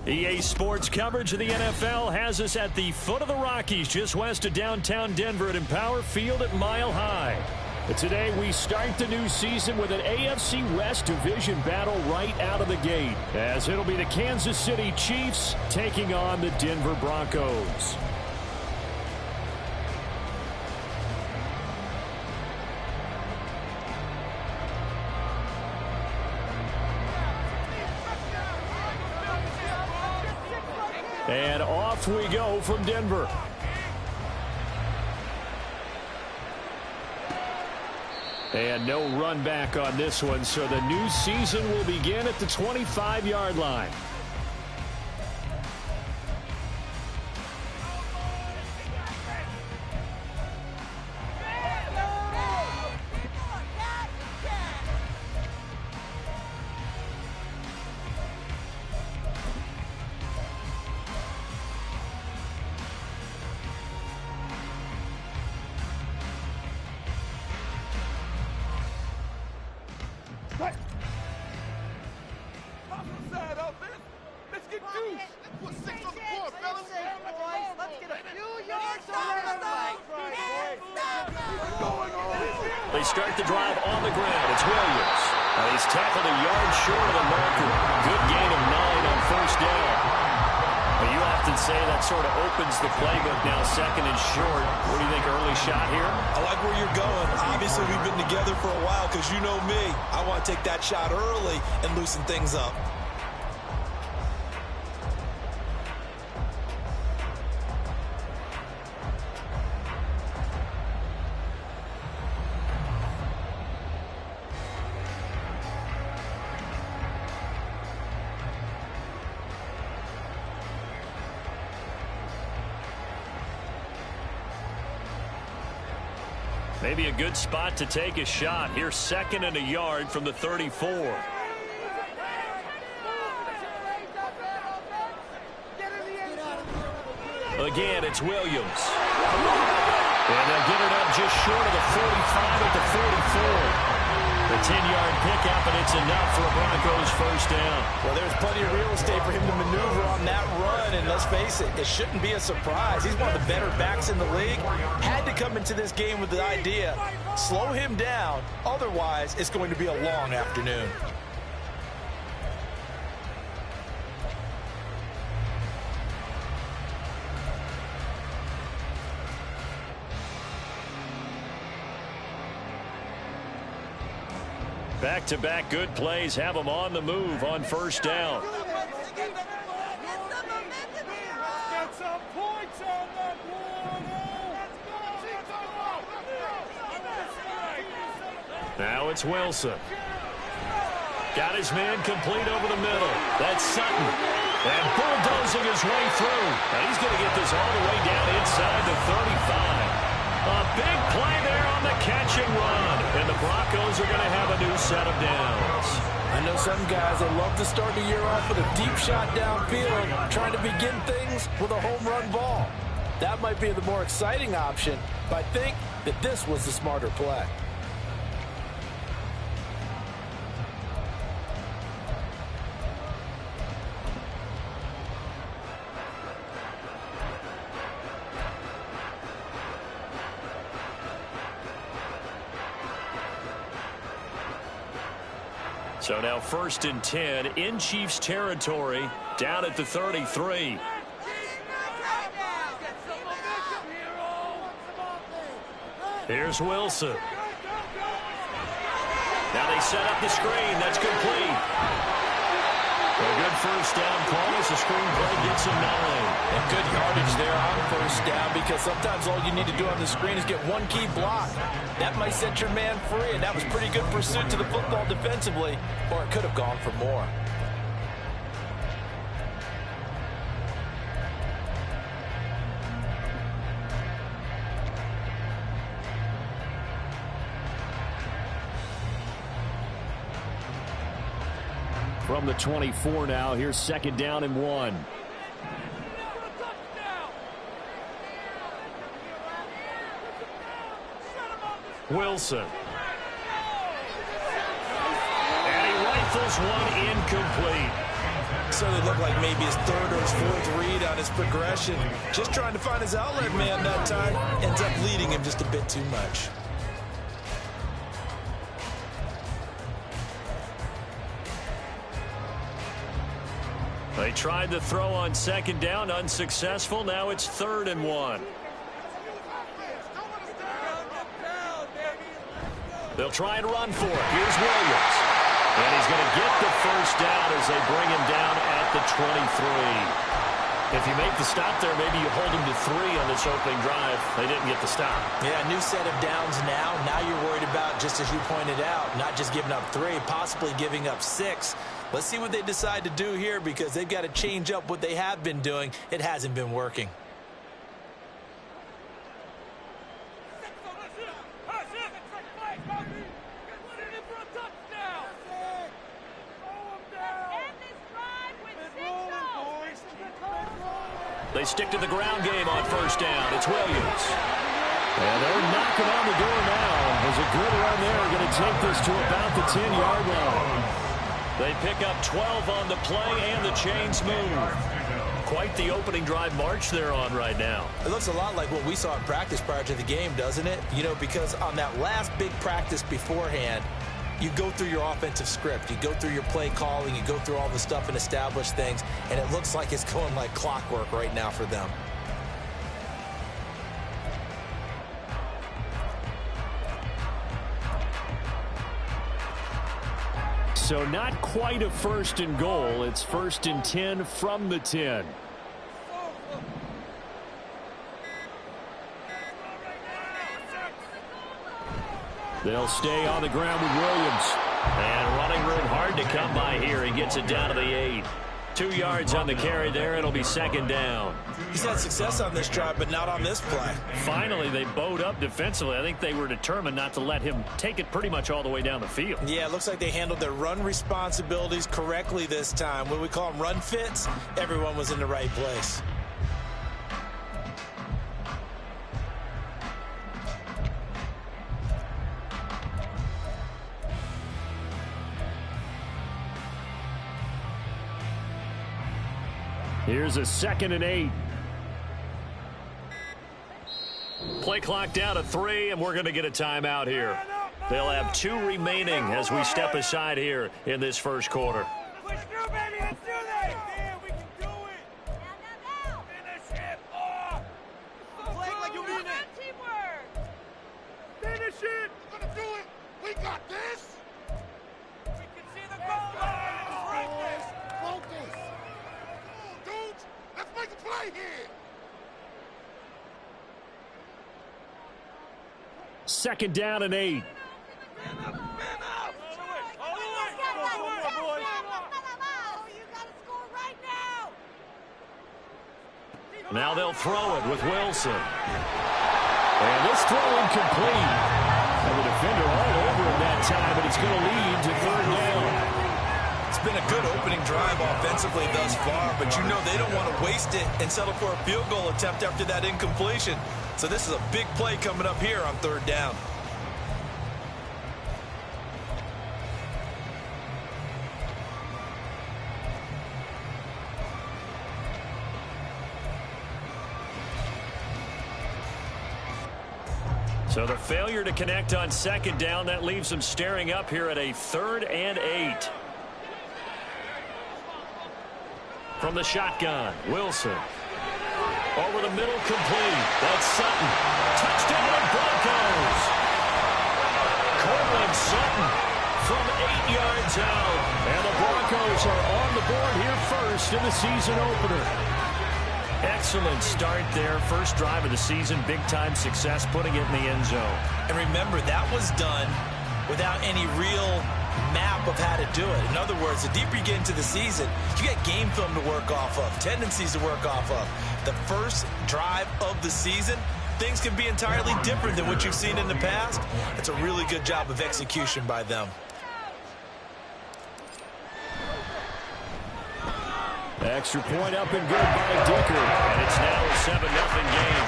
EA Sports coverage of the NFL has us at the foot of the Rockies, just west of downtown Denver at Empower Field at Mile High. But today we start the new season with an AFC West division battle right out of the gate, as it'll be the Kansas City Chiefs taking on the Denver Broncos. And off we go from Denver. And no run back on this one, so the new season will begin at the 25-yard line. They start the drive on the ground. It's Williams. He's tackled a yard short of the marker. Good gain of 9 on first down. Well, you often say that sort of opens the playbook now, second and short. What do you think, early shot here? I like where you're going. Obviously, we've been together for a while because you know me. I want to take that shot early and loosen things up. Maybe a good spot to take a shot. Here's second and a yard from the 34. Again, it's Williams. And they'll get it up just short of the 45 at the 44. The 10-yard pickup, and it's enough for a Broncos first down. Well, there's plenty of real estate for him to maneuver on that run, and let's face it, it shouldn't be a surprise. He's one of the better backs in the league. Had to come into this game with the idea, slow him down, otherwise it's going to be a long afternoon. Back-to-back good plays have them on the move on first down. Now it's Wilson. Got his man complete over the middle. That's Sutton. And bulldozing his way through. And he's going to get this all the way down inside the 35. A big play there on the catch and run. And the Broncos are going to have a new set of downs. I know some guys that love to start the year off with a deep shot downfield, trying to begin things with a home run ball. That might be the more exciting option, but I think that this was the smarter play. So now first and 10 in Chiefs territory, down at the 33. Here's Wilson. Now they set up the screen. That's complete. A good first down call as the screen play gets him 9. And good yardage there on first down, because sometimes all you need to do on the screen is get one key block. That might set your man free, and that was pretty good pursuit to the football defensively, or it could have gone for more. From the 24 now, here's second down and 1. Wilson. And he rifles one incomplete. Certainly looked like maybe his third or his fourth read on his progression. Just trying to find his outlet man that time. Ends up leading him just a bit too much. They tried to throw on second down, unsuccessful. Now it's 3rd and 1. They'll try and run for it. Here's Williams. And he's going to get the first down as they bring him down at the 23. If you make the stop there, maybe you hold him to 3 on this opening drive. They didn't get the stop. Yeah, new set of downs now. Now you're worried about, just as you pointed out, not just giving up 3, possibly giving up 6. Let's see what they decide to do here, because they've got to change up what they have been doing. It hasn't been working. They stick to the ground game on first down. It's Williams. And they're knocking on the door now. There's a good run there. Going to take this to about the 10-yard line. They pick up 12 on the play, and the chains move. Quite the opening drive march they're on right now. It looks a lot like what we saw in practice prior to the game, doesn't it? You know, because on that last big practice beforehand, you go through your offensive script. You go through your play calling. You go through all the stuff and establish things. And it looks like it's going like clockwork right now for them. So not quite a 1st and goal. It's 1st and 10 from the 10. They'll stay on the ground with Williams. And running room hard to come by here. He gets it down to the 8. 2 yards on the carry there. It'll be 2nd down. He's had success on this drive, but not on this play. Finally, they bowed up defensively. I think they were determined not to let him take it pretty much all the way down the field. Yeah, it looks like they handled their run responsibilities correctly this time. When we call them run fits, everyone was in the right place. Here's a 2nd and 8. Play clock down to 3, and we're going to get a timeout here. They'll have 2 remaining as we step aside here in this first quarter. Push through, baby. Let's do this. Yeah, we can do it. Finish it. Play like you mean it. Teamwork. Finish it. We're going to do it. We got this. We can see the goal line. Focus. Focus. Dudes, let's make a play here. 2nd down and 8. Man up. Man up. Now they'll throw it with Wilson. And this throw incomplete. And the defender all over him that time, but it's going to lead to 3rd down. It's been a good opening drive offensively thus far, but you know they don't want to waste it and settle for a field goal attempt after that incompletion. So this is a big play coming up here on 3rd down. So the failure to connect on 2nd down, that leaves them staring up here at a 3rd and 8. From the shotgun, Wilson. Over the middle, complete. That's Sutton. Touchdown, Broncos. Cortland Sutton from 8 yards out. And the Broncos are on the board here first in the season opener. Excellent start there. First drive of the season. Big-time success, putting it in the end zone. And remember, that was done without any real map of how to do it. In other words, the deeper you get into the season, you get game film to work off of, tendencies to work off of. The first drive of the season, things can be entirely different than what you've seen in the past. It's a really good job of execution by them. Extra point up and good by Dicker. And it's now a 7-0 game.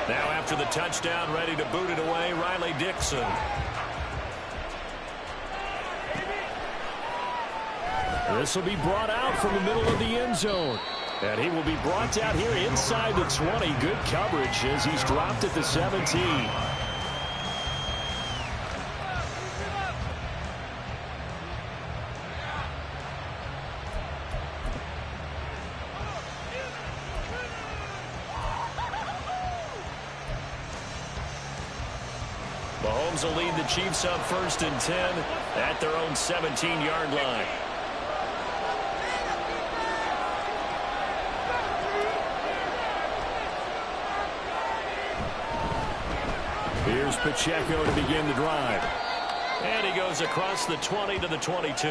Now after the touchdown, ground, ready to boot it away, Riley Dixon. This will be brought out from the middle of the end zone. And he will be brought out here inside the 20. Good coverage as he's dropped at the 17. Mahomes will lead the Chiefs up 1st and 10 at their own 17-yard line. Here's Pacheco to begin the drive. And he goes across the 20 to the 22.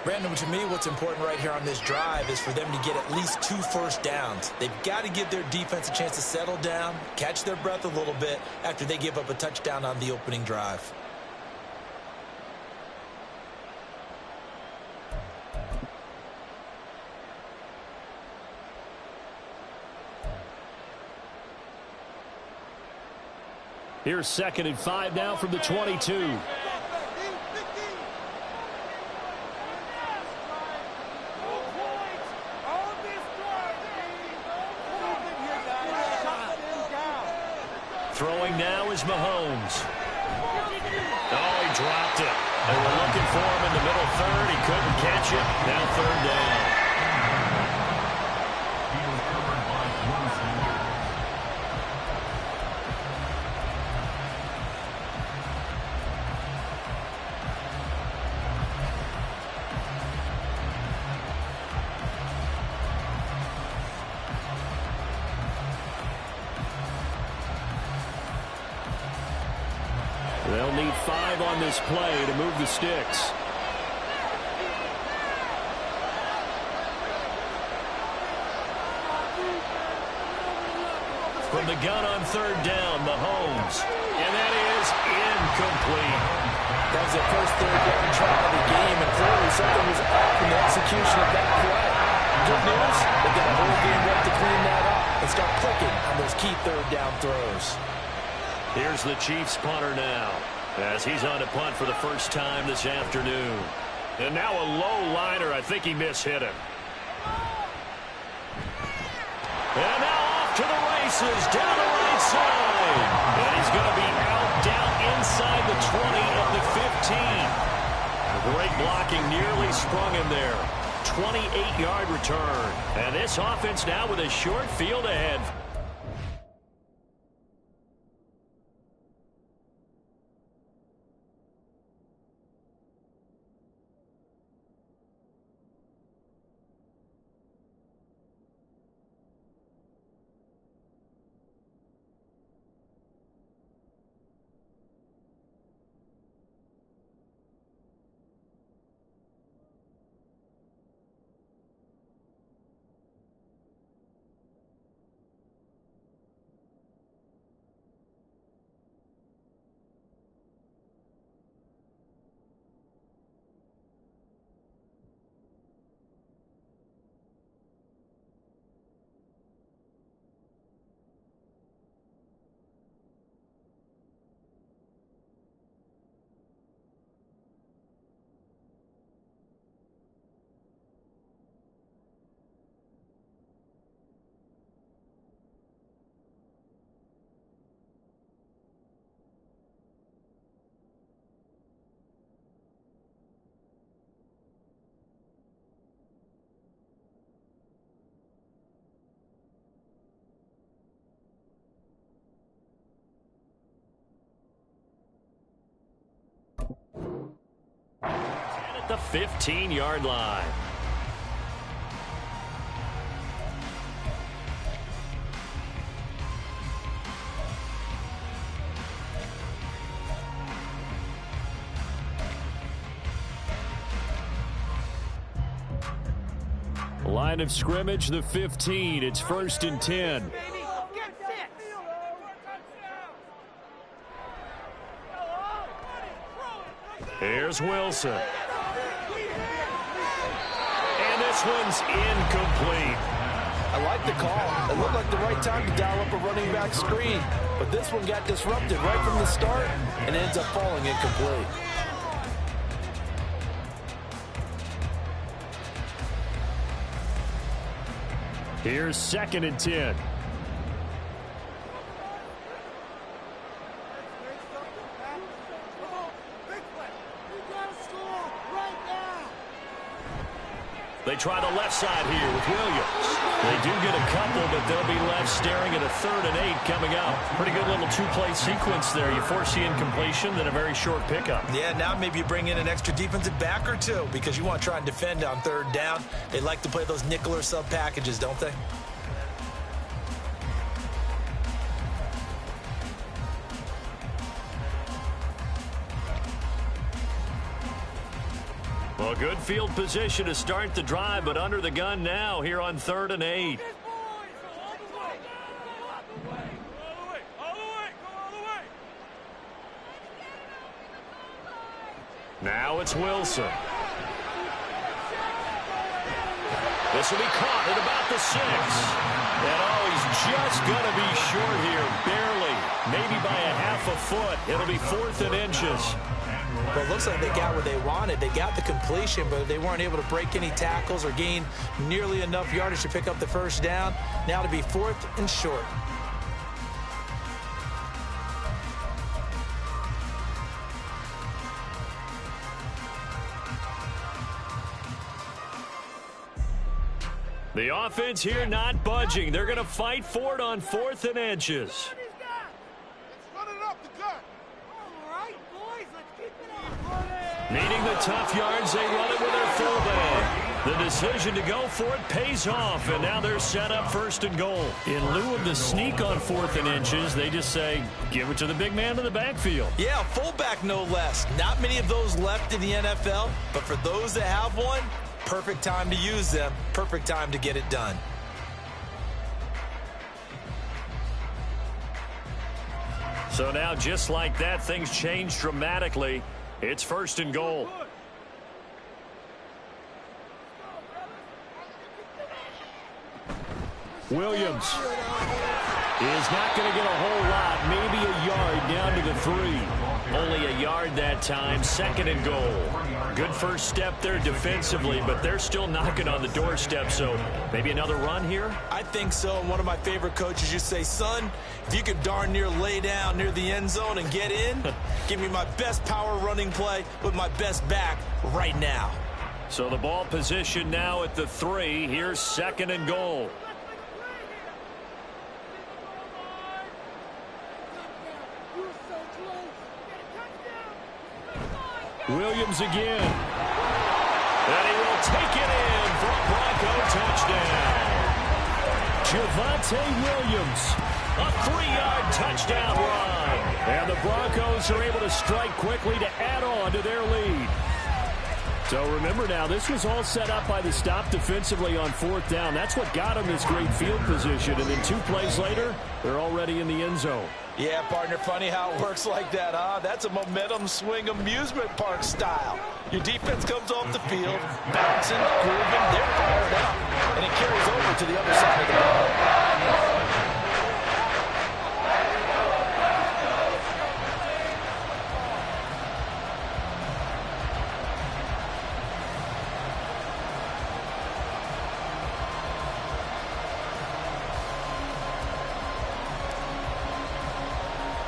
Brandon, to me, what's important right here on this drive is for them to get at least 2 first downs. They've got to give their defense a chance to settle down, catch their breath a little bit after they give up a touchdown on the opening drive. Here's 2nd and 5 now from the 22. Throwing now is Mahomes. Oh, he dropped it. They were looking for him in the middle third. He couldn't catch it. Now 3rd down. They'll need 5 on this play to move the sticks. From the gun on 3rd down, Mahomes. And that is incomplete. That was their first 3rd down try of the game, and clearly something was off in the execution of that play. Good news, they've got a whole game left to clean that up and start clicking on those key 3rd down throws. Here's the Chiefs punter now, as he's on to punt for the first time this afternoon. And now a low liner. I think he mishit him. And now off to the races down the right side. And he's going to be out down inside the 20 of the 15. Great blocking, nearly sprung him there. 28-yard return. And this offense now with a short field ahead. The 15-yard line. Line of scrimmage, the 15. It's 1st and 10. Here's Wilson. And this one's incomplete. I like the call. It looked like the right time to dial up a running back screen. But this one got disrupted right from the start and ends up falling incomplete. Here's 2nd and 10. They try the left side here with Williams. They do get a couple, but they'll be left staring at a 3rd and 8 coming up. Pretty good little 2-play sequence there. You force the incompletion, then a very short pickup. Yeah, now maybe you bring in an extra defensive back or two because you want to try and defend on 3rd down. They like to play those nickel or sub packages, don't they? Well, good field position to start the drive, but under the gun now here on 3rd and 8. Now it's Wilson. This will be caught at about the 6. And he's just going to be short here, barely, maybe by a half a foot. It'll be 4th and inches. But it looks like they got what they wanted. They got the completion, but they weren't able to break any tackles or gain nearly enough yardage to pick up the 1st down. Now to be 4th and short. The offense here not budging. They're going to fight for it on 4th and inches. Needing the tough yards, they run it with their fullback. The decision to go for it pays off, and now they're set up 1st and goal. In lieu of the sneak on 4th and inches, they just say, give it to the big man in the backfield. Yeah, fullback no less. Not many of those left in the NFL, but for those that have one, perfect time to use them, perfect time to get it done. So now, just like that, things change dramatically. It's 1st and goal. Williams is not going to get a whole lot, maybe a yard down to the 3. Only a yard that time, 2nd and goal. Good first step there defensively, but they're still knocking on the doorstep, so maybe another run here? I think so. And one of my favorite coaches used to say, son, if you could darn near lay down near the end zone and get in, give me my best power running play with my best back right now. So the ball position now at the 3. Here's 2nd and goal. Williams again. And he will take it in for a Bronco touchdown. Javonte Williams, a 3-yard touchdown run. And the Broncos are able to strike quickly to add on to their lead. So remember now, this was all set up by the stop defensively on 4th down. That's what got them this great field position. And then 2 plays later, they're already in the end zone. Yeah, partner, funny how it works like that, huh? That's a momentum swing amusement park style. Your defense comes off the field, bouncing, grooving, they're fired up, and it carries over to the other side of the ball.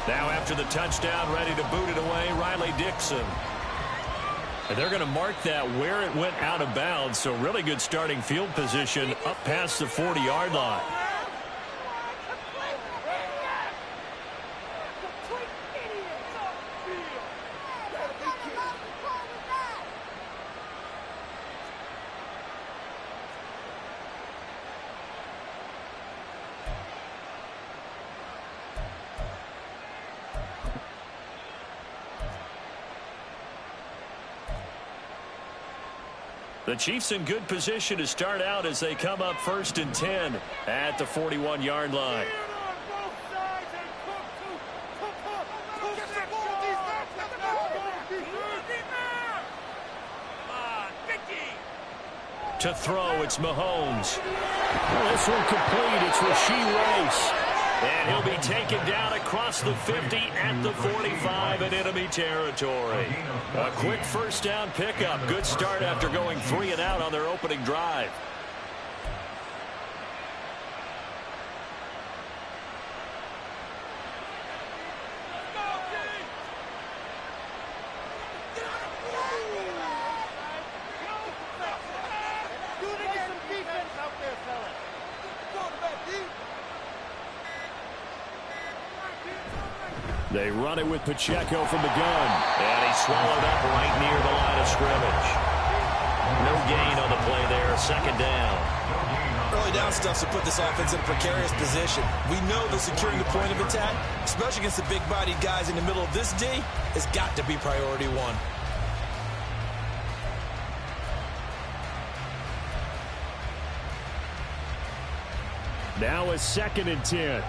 Now after the touchdown, ready to boot it away, Riley Dixon. And they're going to mark that where it went out of bounds, so really good starting field position up past the 40-yard line. The Chiefs in good position to start out as they come up 1st and 10 at the 41-yard line. To throw, it's Mahomes. Well, this one complete. It's Rasheed Rice. And he'll be taken down across the 50 at the 45 in enemy territory. A quick first down pickup. Good start after going 3 and out on their opening drive. They run it with Pacheco from the gun. And he's swallowed up right near the line of scrimmage. No gain on the play there. Second down. Early down stuff to put this offense in a precarious position. We know that securing the point of attack, especially against the big-bodied guys in the middle of this D, has got to be priority one. Now a 2nd and 10.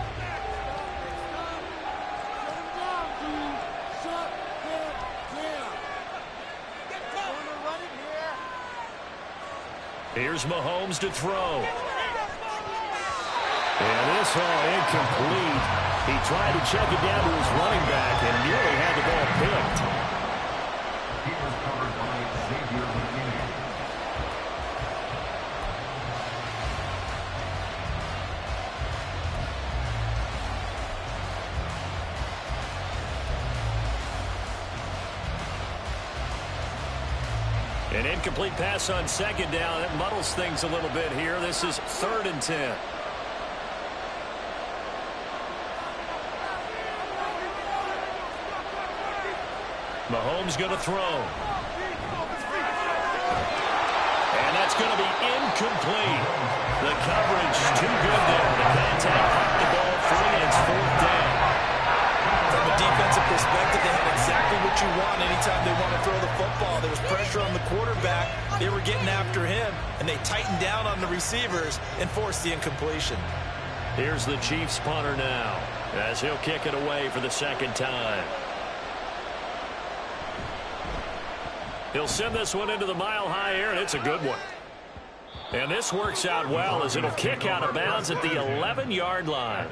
Here's Mahomes to throw. And this all incomplete. He tried to check it down to his running back and nearly had the ball picked. An incomplete pass on 2nd down. That muddles things a little bit here. This is 3rd and 10. Mahomes going to throw. And that's going to be incomplete. The coverage too good there. The contact popped the ball free, and it's 4th down. From a defensive perspective, they had exactly what you want anytime they want to throw the football. There was pressure on the quarterback. They were getting after him, and they tightened down on the receivers and forced the incompletion. Here's the Chiefs punter now, as he'll kick it away for the 2nd time. He'll send this one into the mile-high air, and it's a good one. And this works out well as it'll kick out of bounds at the 11-yard line.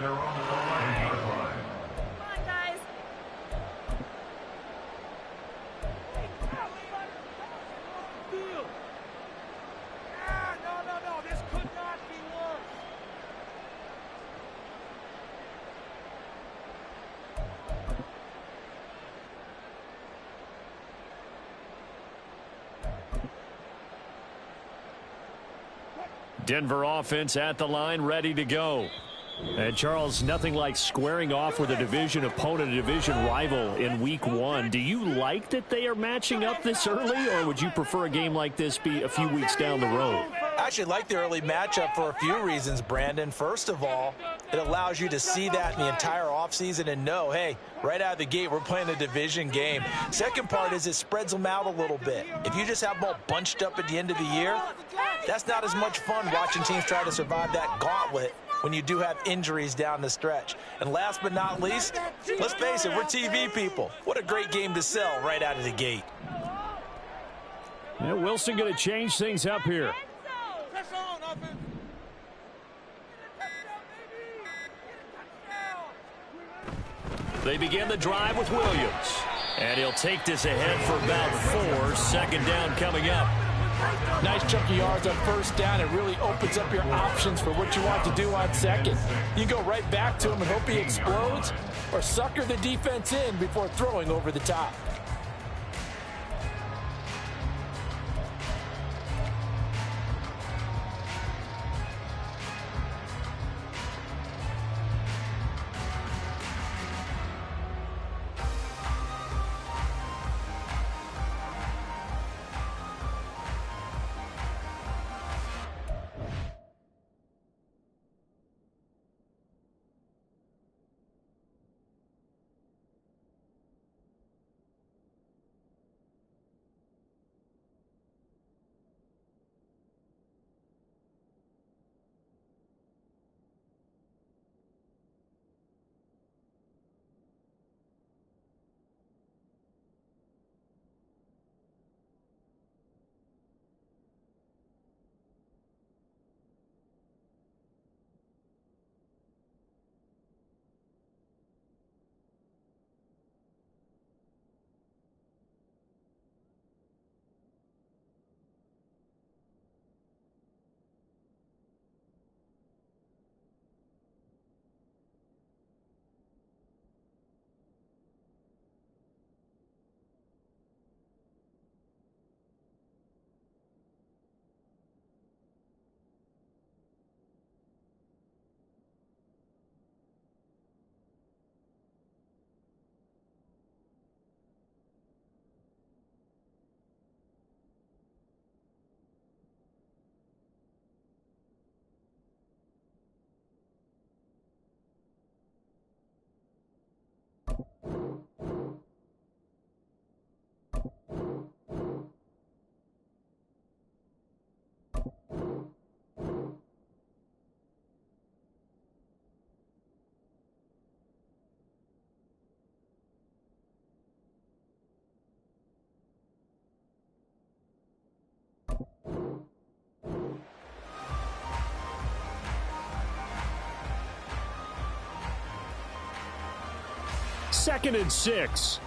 Denver offense at the line, ready to go. And Charles, nothing like squaring off with a division opponent, a division rival in week 1. Do you like that they are matching up this early, or would you prefer a game like this be a few weeks down the road? I actually like the early matchup for a few reasons, Brandon. First of all, it allows you to see that in the entire offseason and know, hey, right out of the gate, we're playing a division game. Second part is it spreads them out a little bit. If you just have them all bunched up at the end of the year, that's not as much fun watching teams try to survive that gauntlet when you do have injuries down the stretch. And last but not least, let's face it, we're TV people. What a great game to sell right out of the gate. Yeah, Wilson going to change things up here. They begin the drive with Williams. And he'll take this ahead for about 4. 2nd down coming up. Nice chunk of yards on 1st down. It really opens up your options for what you want to do on 2nd. You go right back to him and hope he explodes, or sucker the defense in before throwing over the top. 2nd and 6.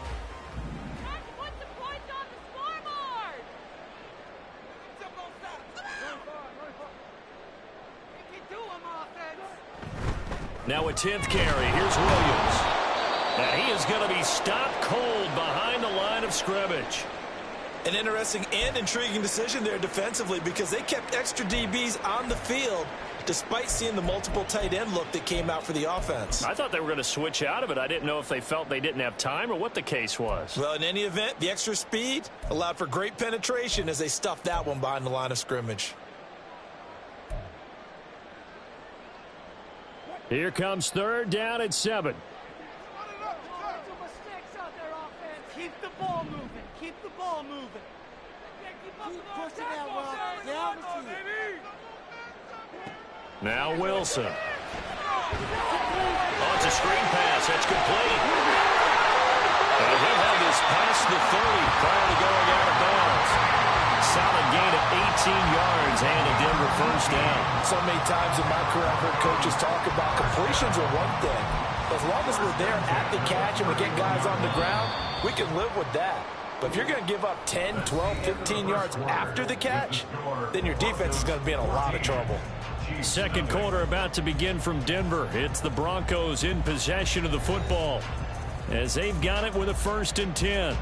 Now a 10th carry. Here's Williams. And he is going to be stopped cold behind the line of scrimmage. An interesting and intriguing decision there defensively because they kept extra DBs on the field despite seeing the multiple tight end look that came out for the offense. I thought they were going to switch out of it. I didn't know if they felt they didn't have time or what the case was. Well, in any event, the extra speed allowed for great penetration as they stuffed that one behind the line of scrimmage. Here comes 3rd down and 7. Keep the ball moving. Keep the ball moving. Keep pushing that rock down the field. Now Wilson. Oh, it's a screen pass. That's complete. And he'll have this past the 30 prior to going out of bounds. Solid gain of 18 yards and a Denver 1st down. So many times in my career I've heard coaches talk about completions are one thing. As long as we're there at the catch and we get guys on the ground, we can live with that. But if you're going to give up 10, 12, 15 yards after the catch, then your defense is going to be in a lot of trouble. 2nd quarter about to begin from Denver. It's the Broncos in possession of the football as they've got it with a 1st and 10.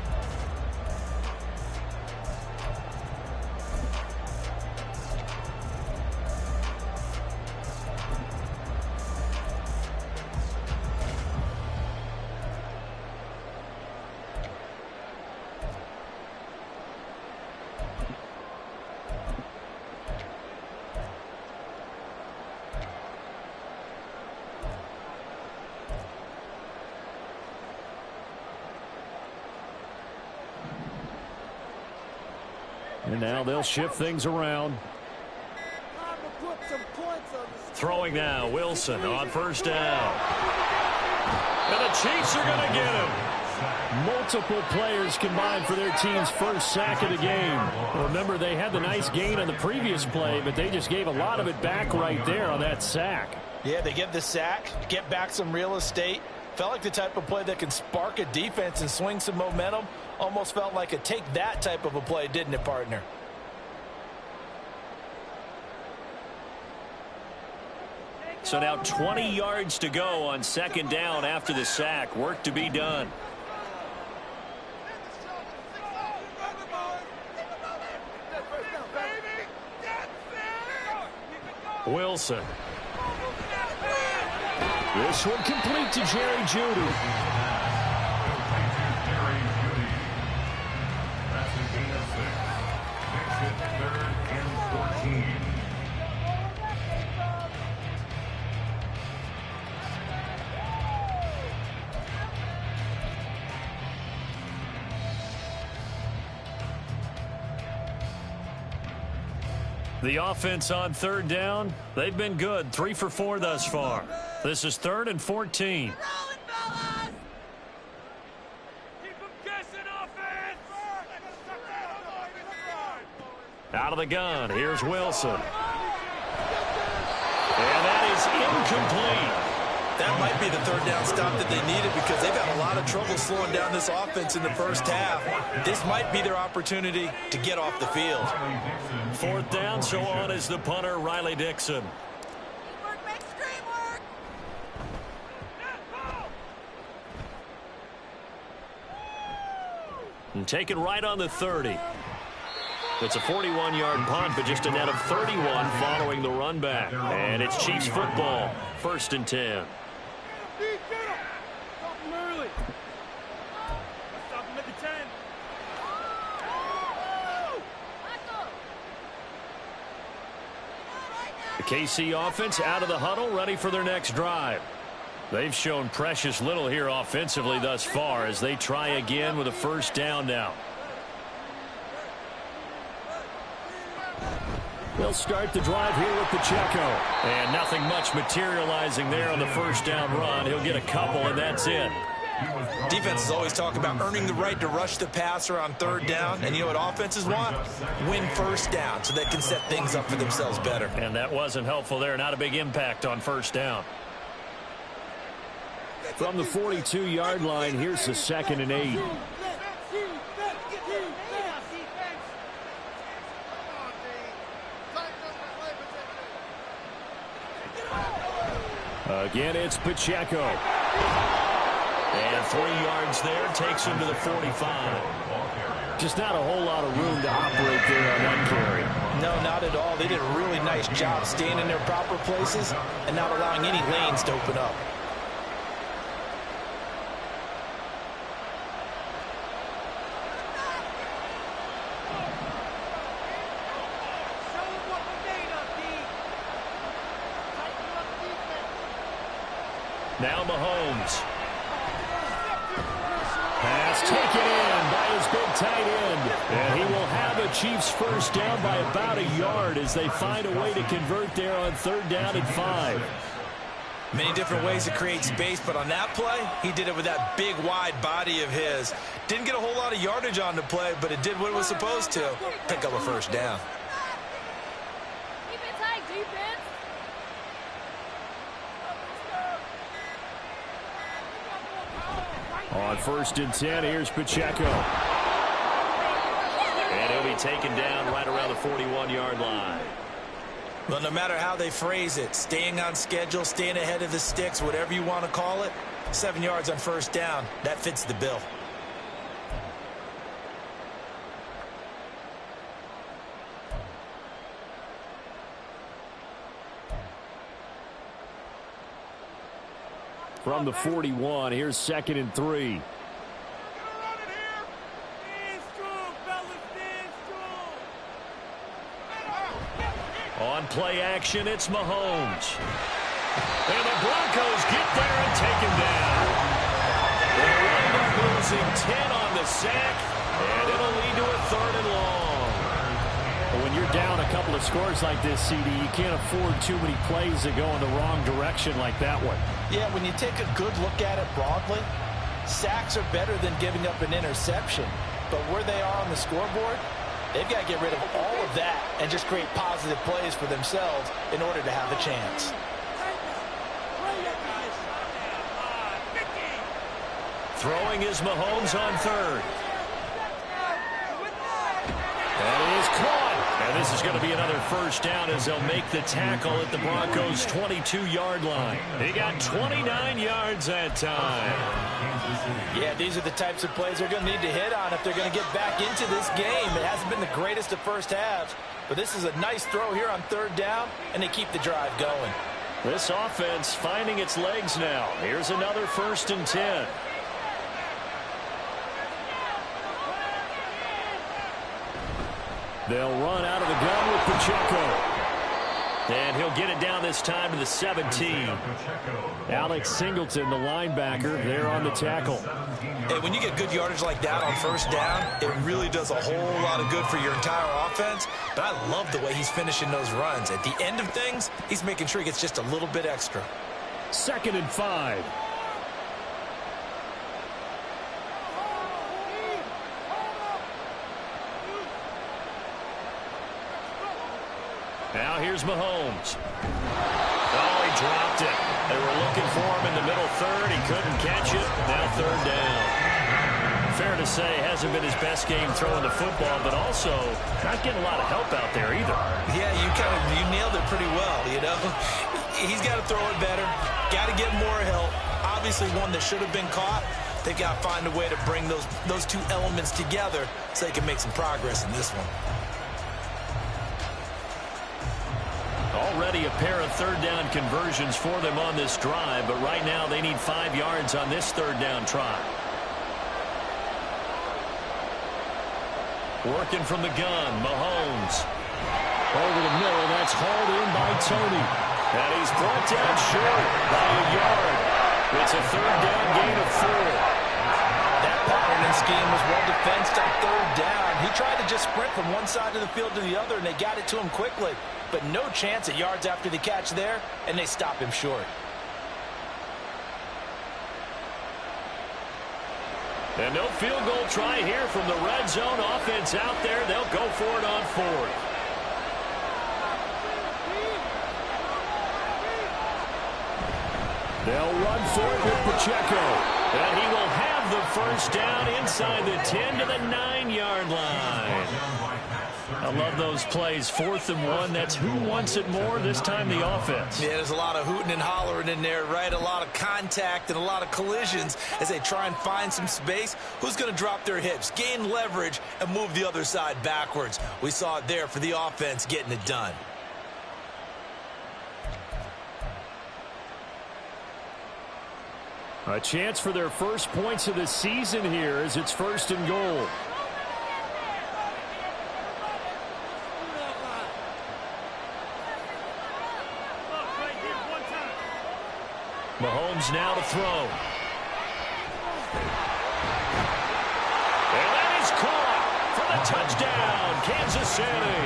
And now they'll shift things around. Throwing now, Wilson on 1st down. And the Chiefs are going to get him. Multiple players combined for their team's 1st sack of the game. Remember, they had the nice gain on the previous play, but they just gave a lot of it back right there on that sack. Yeah, they get the sack, get back some real estate. Felt like the type of play that can spark a defense and swing some momentum. Almost felt like a take that type of a play, didn't it, partner? So now 20 yards to go on 2nd down after the sack. Work to be done. Wilson. This one complete to Jerry Jeudy. That's a gain of 6. Makes it 3rd and 14. The offense on 3rd down, they've been good. 3 for 4 thus far. This is 3rd and 14. Out of the gun, here's Wilson. And that is incomplete. That might be the 3rd down stop that they needed because they've had a lot of trouble slowing down this offense in the 1st half. This might be their opportunity to get off the field. 4th down, so on is the punter, Riley Dixon. And taken right on the 30. It's a 41-yard punt, but just a net of 31 following the run back. And it's Chiefs football, 1st and 10. The KC offense out of the huddle, ready for their next drive. They've shown precious little here offensively thus far as they try again with a 1st down now. They'll start the drive here with Pacheco. And nothing much materializing there on the 1st down run. He'll get a couple, and that's it. Defenses always talk about earning the right to rush the passer on 3rd down. And you know what offenses want? Win 1st down so they can set things up for themselves better. And that wasn't helpful there. Not a big impact on 1st down. From the 42-yard line, here's the 2nd and 8. Again, it's Pacheco. And 3 yards there, takes him to the 45. Just not a whole lot of room to operate there on that carry. No, not at all. They did a really nice job staying in their proper places and not allowing any lanes to open up. Now Mahomes. Pass taken in by his big tight end. And he will have a Chiefs first down by about a yard as they find a way to convert there on 3rd down and 5. Many different ways to create space, but on that play, he did it with that big, wide body of his. Didn't get a whole lot of yardage on the play, but it did what it was supposed to. Pick up a first down. Keep it tight, defense. On 1st and 10, here's Pacheco. And he'll be taken down right around the 41-yard line. Well, no matter how they phrase it, staying on schedule, staying ahead of the sticks, whatever you want to call it, 7 yards on 1st down, that fits the bill. From the 41, here's 2nd and 3. On play action, it's Mahomes. And the Broncos get there and take him down. They wind up losing 10 on the sack, and it'll lead to a 3rd and long. But when you're down a couple of scores like this, CD, you can't afford too many plays that go in the wrong direction like that one. Yeah, when you take a good look at it broadly, sacks are better than giving up an interception. But where they are on the scoreboard, they've got to get rid of all of that and just create positive plays for themselves in order to have a chance. Throwing is Mahomes on 3rd. That is caught. And this is going to be another first down as they'll make the tackle at the Broncos' 22-yard line. He got 29 yards that time. Yeah, these are the types of plays they're going to need to hit on if they're going to get back into this game. It hasn't been the greatest of first halves, but this is a nice throw here on 3rd down, and they keep the drive going. This offense finding its legs now. Here's another 1st and 10. They'll run out of the gun with Pacheco. And he'll get it down this time to the 17. Alex Singleton, the linebacker, there on the tackle. Hey, when you get good yardage like that on 1st down, it really does a whole lot of good for your entire offense. But I love the way he's finishing those runs. At the end of things, he's making sure he gets just a little bit extra. 2nd and 5. Now here's Mahomes. Oh, he dropped it. They were looking for him in the middle 3rd. He couldn't catch it. Now 3rd down. Fair to say, hasn't been his best game throwing the football, but also not getting a lot of help out there either. Yeah, you nailed it pretty well, you know. He's got to throw it better. Got to get more help. Obviously one that should have been caught. They've got to find a way to bring those two elements together so they can make some progress in this one. Already a pair of 3rd down conversions for them on this drive, but right now they need 5 yards on this 3rd down try. Working from the gun, Mahomes. Over the middle, that's hauled in by Tony. And he's brought down short by a yard. It's a 3rd down gain of 4. That pattern and scheme was well defensed on 3rd down. He tried to just sprint from one side of the field to the other, and they got it to him quickly. But no chance at yards after the catch there, and they stop him short. And no field goal try here from the red zone. Offense out there. They'll go for it on 4th. They'll run for it with Pacheco. And he will have the first down inside the 10 to the 9-yard line. I love those plays. 4th and 1. That's who wants it more, this time the offense. Yeah, there's a lot of hooting and hollering in there, right? A lot of contact and a lot of collisions as they try and find some space. Who's going to drop their hips, gain leverage, and move the other side backwards? We saw it there for the offense getting it done. A chance for their first points of the season here as it's 1st and goal. Mahomes now to throw. And that is caught for the touchdown, Kansas City.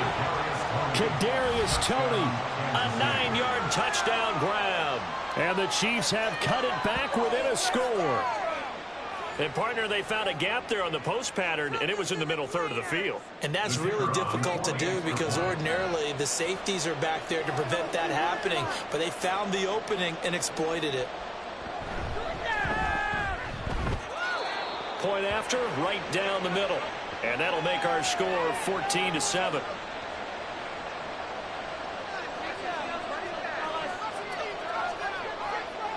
Kadarius Toney, a 9-yard touchdown grab. And the Chiefs have cut it back within a score. And, partner, they found a gap there on the post pattern, and it was in the middle third of the field. And that's really difficult to do because ordinarily the safeties are back there to prevent that happening. But they found the opening and exploited it. Point after, right down the middle. And that'll make our score 14-7.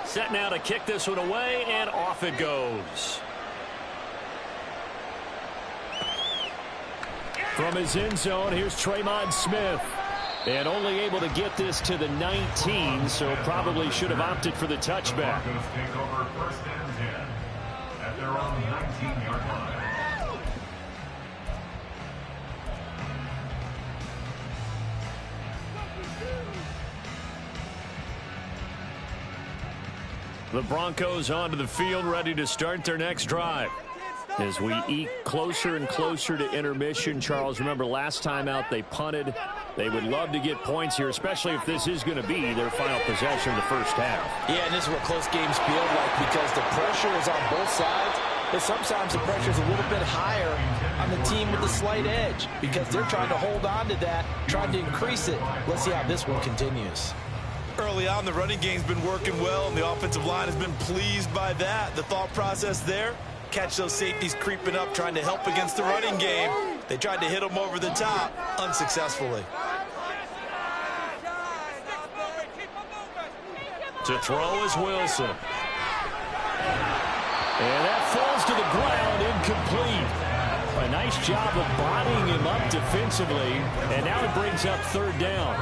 Set now to kick this one away, and off it goes. From his end zone, here's Tremont Smith. And only able to get this to the 19, so probably should have opted for the touchback. Broncos take over 1st and 10 at their own 19-yard line. The Broncos onto the field, ready to start their next drive. As we eke closer and closer to intermission, Charles, remember last time out they punted. They would love to get points here, especially if this is going to be their final possession of the first half. Yeah, and this is what close games feel like because the pressure is on both sides, but sometimes the pressure is a little bit higher on the team with the slight edge because they're trying to hold on to that, trying to increase it. Let's see how this one continues. Early on, the running game's been working well, and the offensive line has been pleased by that. The thought process there, catch those safeties creeping up, trying to help against the running game. They tried to hit them over the top, unsuccessfully. To throw is Wilson. And that falls to the ground, incomplete. A nice job of bodying him up defensively, and now it brings up 3rd down.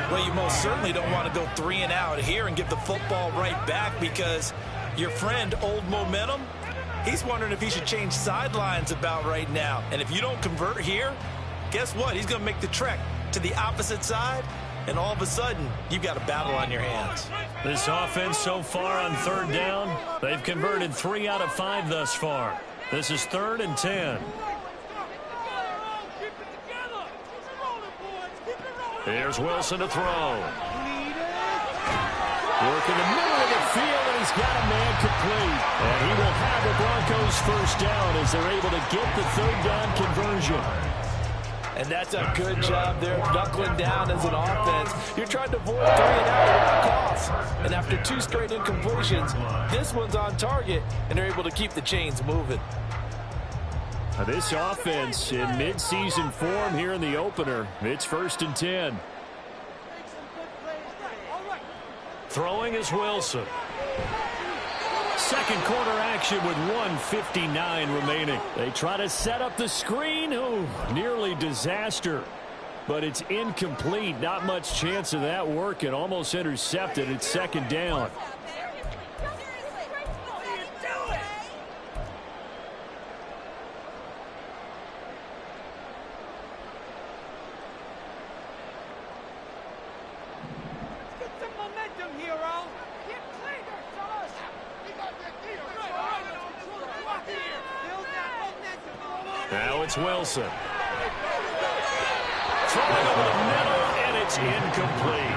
Well, you most certainly don't want to go 3 and out here and give the football right back because your friend, Old Momentum, he's wondering if he should change sidelines about right now. And if you don't convert here, guess what? He's going to make the trek to the opposite side, and all of a sudden, you've got a battle on your hands. This offense so far on 3rd down, they've converted 3 out of 5 thus far. This is 3rd and 10. Here's Wilson to throw. Working the middle of the field, and he's got a man complete. And he will have the Broncos first down as they're able to get the 3rd down conversion. And that's a good job there, knuckling down as an offense. You're trying to avoid 3 and out at all costs. And after 2 straight incompletions, this one's on target, and they're able to keep the chains moving. This offense in mid-season form here in the opener. It's 1st and 10. Throwing is Wilson. Second quarter action with 1:59 remaining. They try to set up the screen. Oh, nearly disaster. But it's incomplete. Not much chance of that working. Almost intercepted. It's 2nd down. Now it's Wilson. Throwing over the middle, and it's incomplete.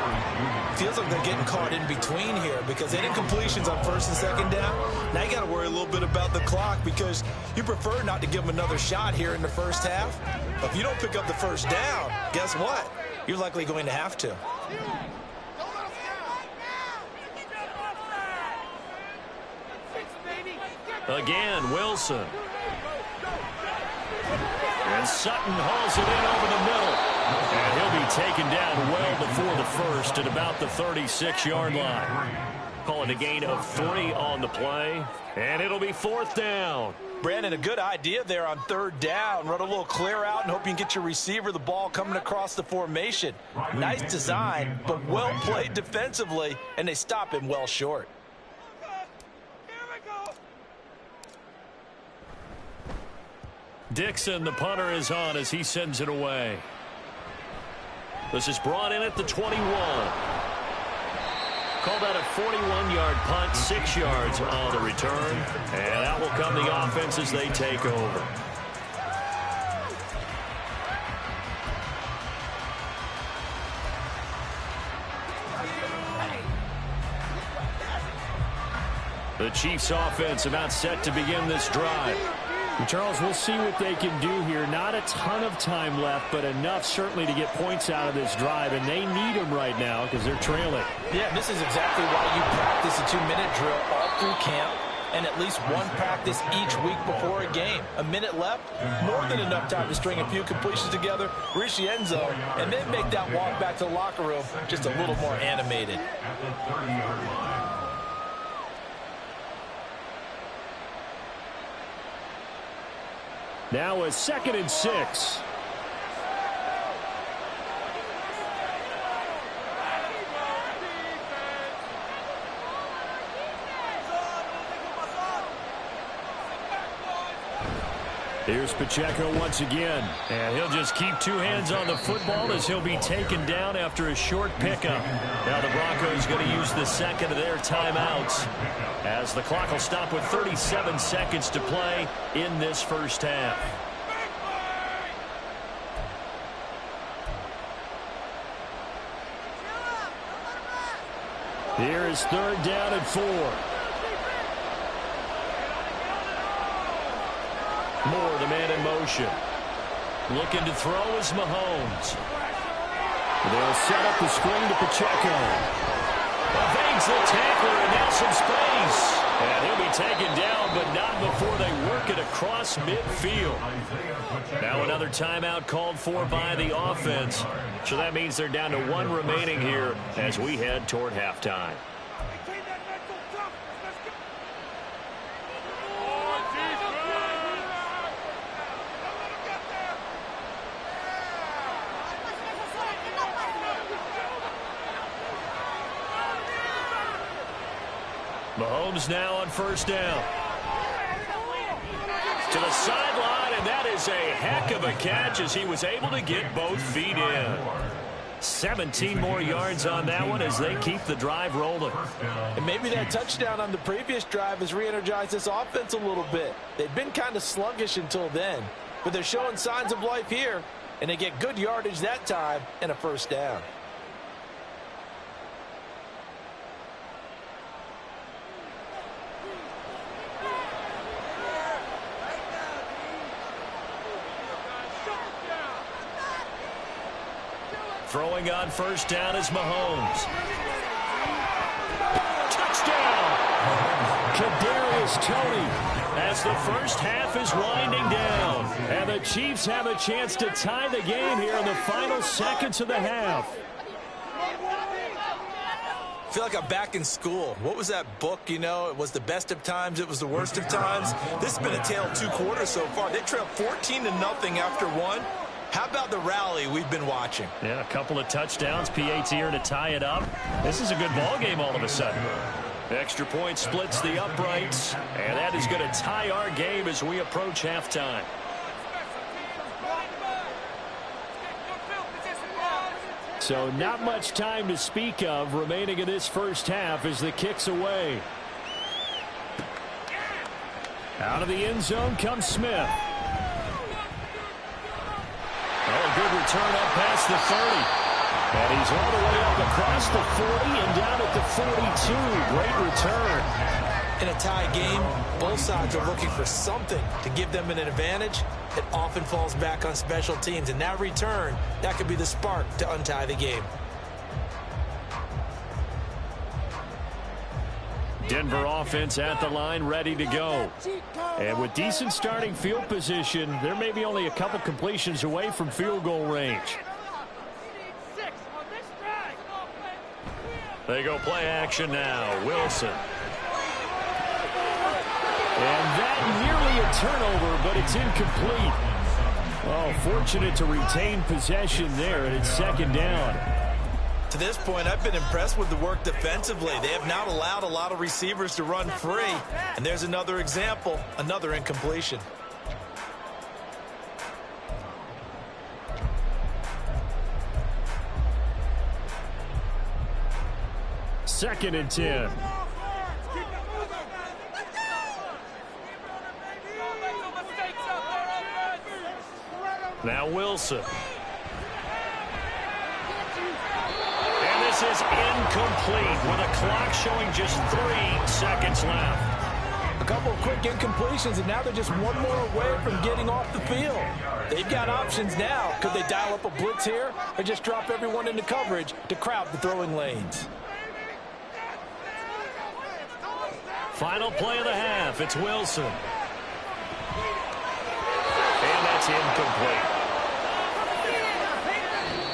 Feels like they're getting caught in between here because they didn't completions on 1st and 2nd down. Now you got to worry a little bit about the clock because you prefer not to give them another shot here in the first half. But if you don't pick up the 1st down, guess what? You're likely going to have to. Again, Wilson. And Sutton hauls it in over the middle. And he'll be taken down well before the first at about the 36-yard line. Call it a gain of 3 on the play. And it'll be 4th down. Brandon, a good idea there on 3rd down. Run a little clear out and hope you can get your receiver the ball coming across the formation. Nice design, but well played defensively, and they stop him well short. Dixon, the punter, is on as he sends it away. This is brought in at the 21. Called out a 41-yard punt, 6 yards on the return. And out will come the offense as they take over. The Chiefs offense about set to begin this drive. And Charles, we'll see what they can do here. Not a ton of time left, but enough certainly to get points out of this drive, and they need them right now because they're trailing. Yeah, this is exactly why you practice a 2-minute drill all through camp and at least one practice each week before a game. A minute left, more than enough time to string a few completions together, reach the end zone, and then make that walk back to the locker room just a little more animated. At the 30-yard line. Now a 2nd and 6. Here's Pacheco once again. And he'll just keep 2 hands on the football as he'll be taken down after a short pickup. Now the Broncos going to use the second of their timeouts as the clock will stop with 37 seconds to play in this first half. Here is 3rd down and 4. Moore, the man in motion. Looking to throw is Mahomes. They'll set up the screen to Pacheco. Evades the tackler and now some space. And he'll be taken down, but not before they work it across midfield. Now another timeout called for by the offense. So that means they're down to 1 remaining here as we head toward halftime. Mahomes now on 1st down. To the sideline, and that is a heck of a catch as he was able to get both feet in. 17 more yards on that one as they keep the drive rolling. And maybe that touchdown on the previous drive has re-energized this offense a little bit. They've been kind of sluggish until then, but they're showing signs of life here, and they get good yardage that time and a 1st down. Throwing on 1st down is Mahomes. Touchdown! Kadarius Toney. As the first half is winding down. And the Chiefs have a chance to tie the game here in the final seconds of the half. I feel like I'm back in school. What was that book, you know? It was the best of times, it was the worst of times. This has been a tale of 2 quarters so far. They trailed 14-0 after 1. How about the rally we've been watching? Yeah, a couple of touchdowns. PAT here to tie it up. This is a good ball game all of a sudden. Extra point splits the uprights, and that is going to tie our game as we approach halftime. So not much time to speak of remaining in this first half as the kick's away. Out of the end zone comes Smith. Oh, a good return up past the 30. And he's all the way up across the 40 and down at the 42. Great return. In a tie game, both sides are looking for something to give them an advantage. It often falls back on special teams. And that return, that could be the spark to untie the game. Denver offense at the line, ready to go. And with decent starting field position, there may be only a couple completions away from field goal range. They go play action now. Wilson. And that nearly a turnover, but it's incomplete. Oh, fortunate to retain possession there, and it's second down. To this point, I've been impressed with the work defensively. They have not allowed a lot of receivers to run free. And there's another example, another incompletion. Second and 10. Now Wilson. And this is incomplete with a clock showing just 3 seconds left. A couple of quick incompletions, and now they're just one more away from getting off the field. They've got options now. Could they dial up a blitz here or just drop everyone into coverage to crowd the throwing lanes? Final play of the half. It's Wilson. And that's incomplete.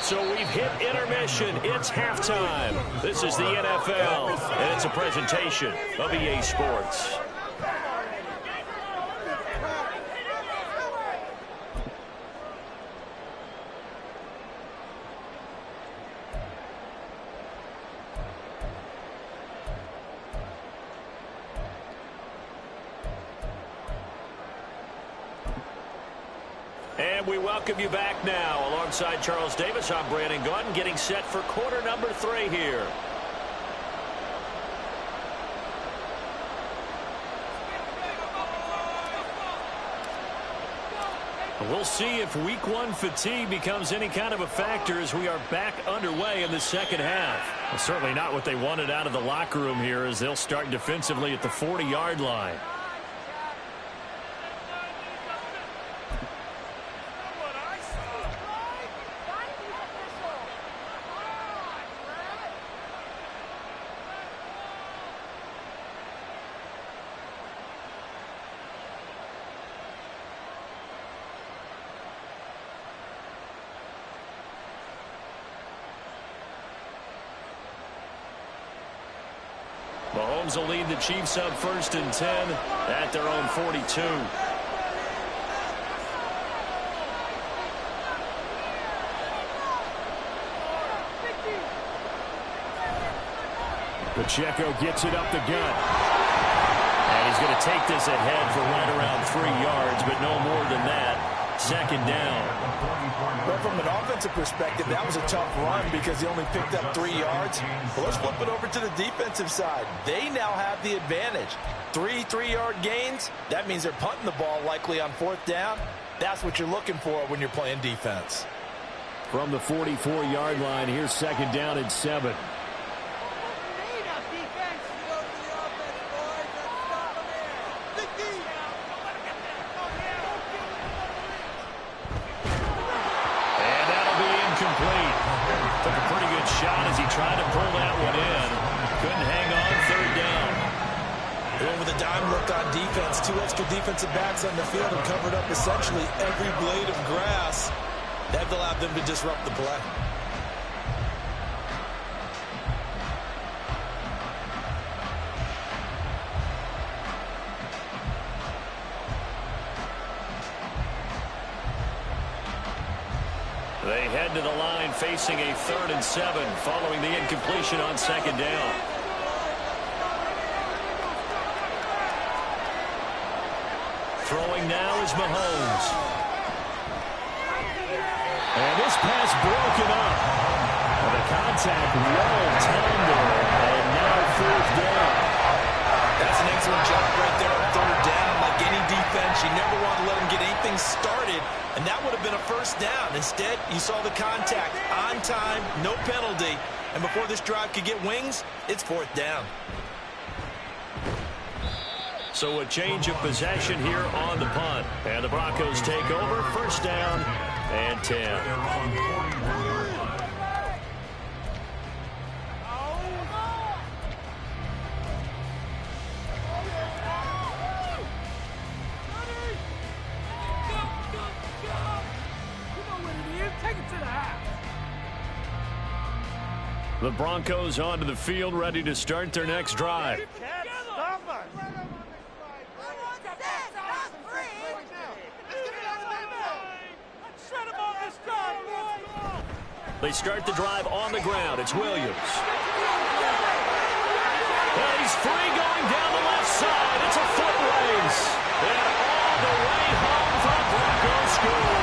So we've hit intermission. It's halftime. This is the NFL, and it's a presentation of EA Sports. And we welcome you back now. Alongside Charles Davis, I'm Brandon Gaudin, getting set for quarter number 3 here. We'll see if week 1 fatigue becomes any kind of a factor as we are back underway in the second half. Well, certainly not what they wanted out of the locker room here, as they'll start defensively at the 40-yard line. Mahomes will lead the Chiefs up 1st and 10 at their own 42. Pacheco gets it up the gut. And he's going to take this ahead for right around 3 yards, but no more than that. Second down. But from an offensive perspective, that was a tough run because he only picked up 3 yards. But let's flip it over to the defensive side. They now have the advantage. 3 3-yard gains. That means they're punting the ball likely on 4th down. That's what you're looking for when you're playing defense. From the 44-yard line, here's second down and 7. Took a pretty good shot as he tried to pull that one in. Couldn't hang on 3rd down. And with a dime look on defense, 2 extra defensive backs on the field and covered up essentially every blade of grass. That allowed them to disrupt the play. They head to the line facing a 3rd and 7 following the incompletion on 2nd down. Throwing now is Mahomes. And this pass broken up. And the contact well timed there. And now 4th down. That's an excellent job right there on 3rd down. Like any defense, you never want to let them get anything started. And that would have been a 1st down. Instead, you saw the contact on time, no penalty. And before this drive could get wings, it's 4th down. So a change of possession here on the punt. And the Broncos take over, 1st down and 10. The Broncos onto the field, ready to start their next drive. They start the drive on the ground. It's Williams. And he's free going down the left side. It's a foot race. And all the way home for a Broncos score.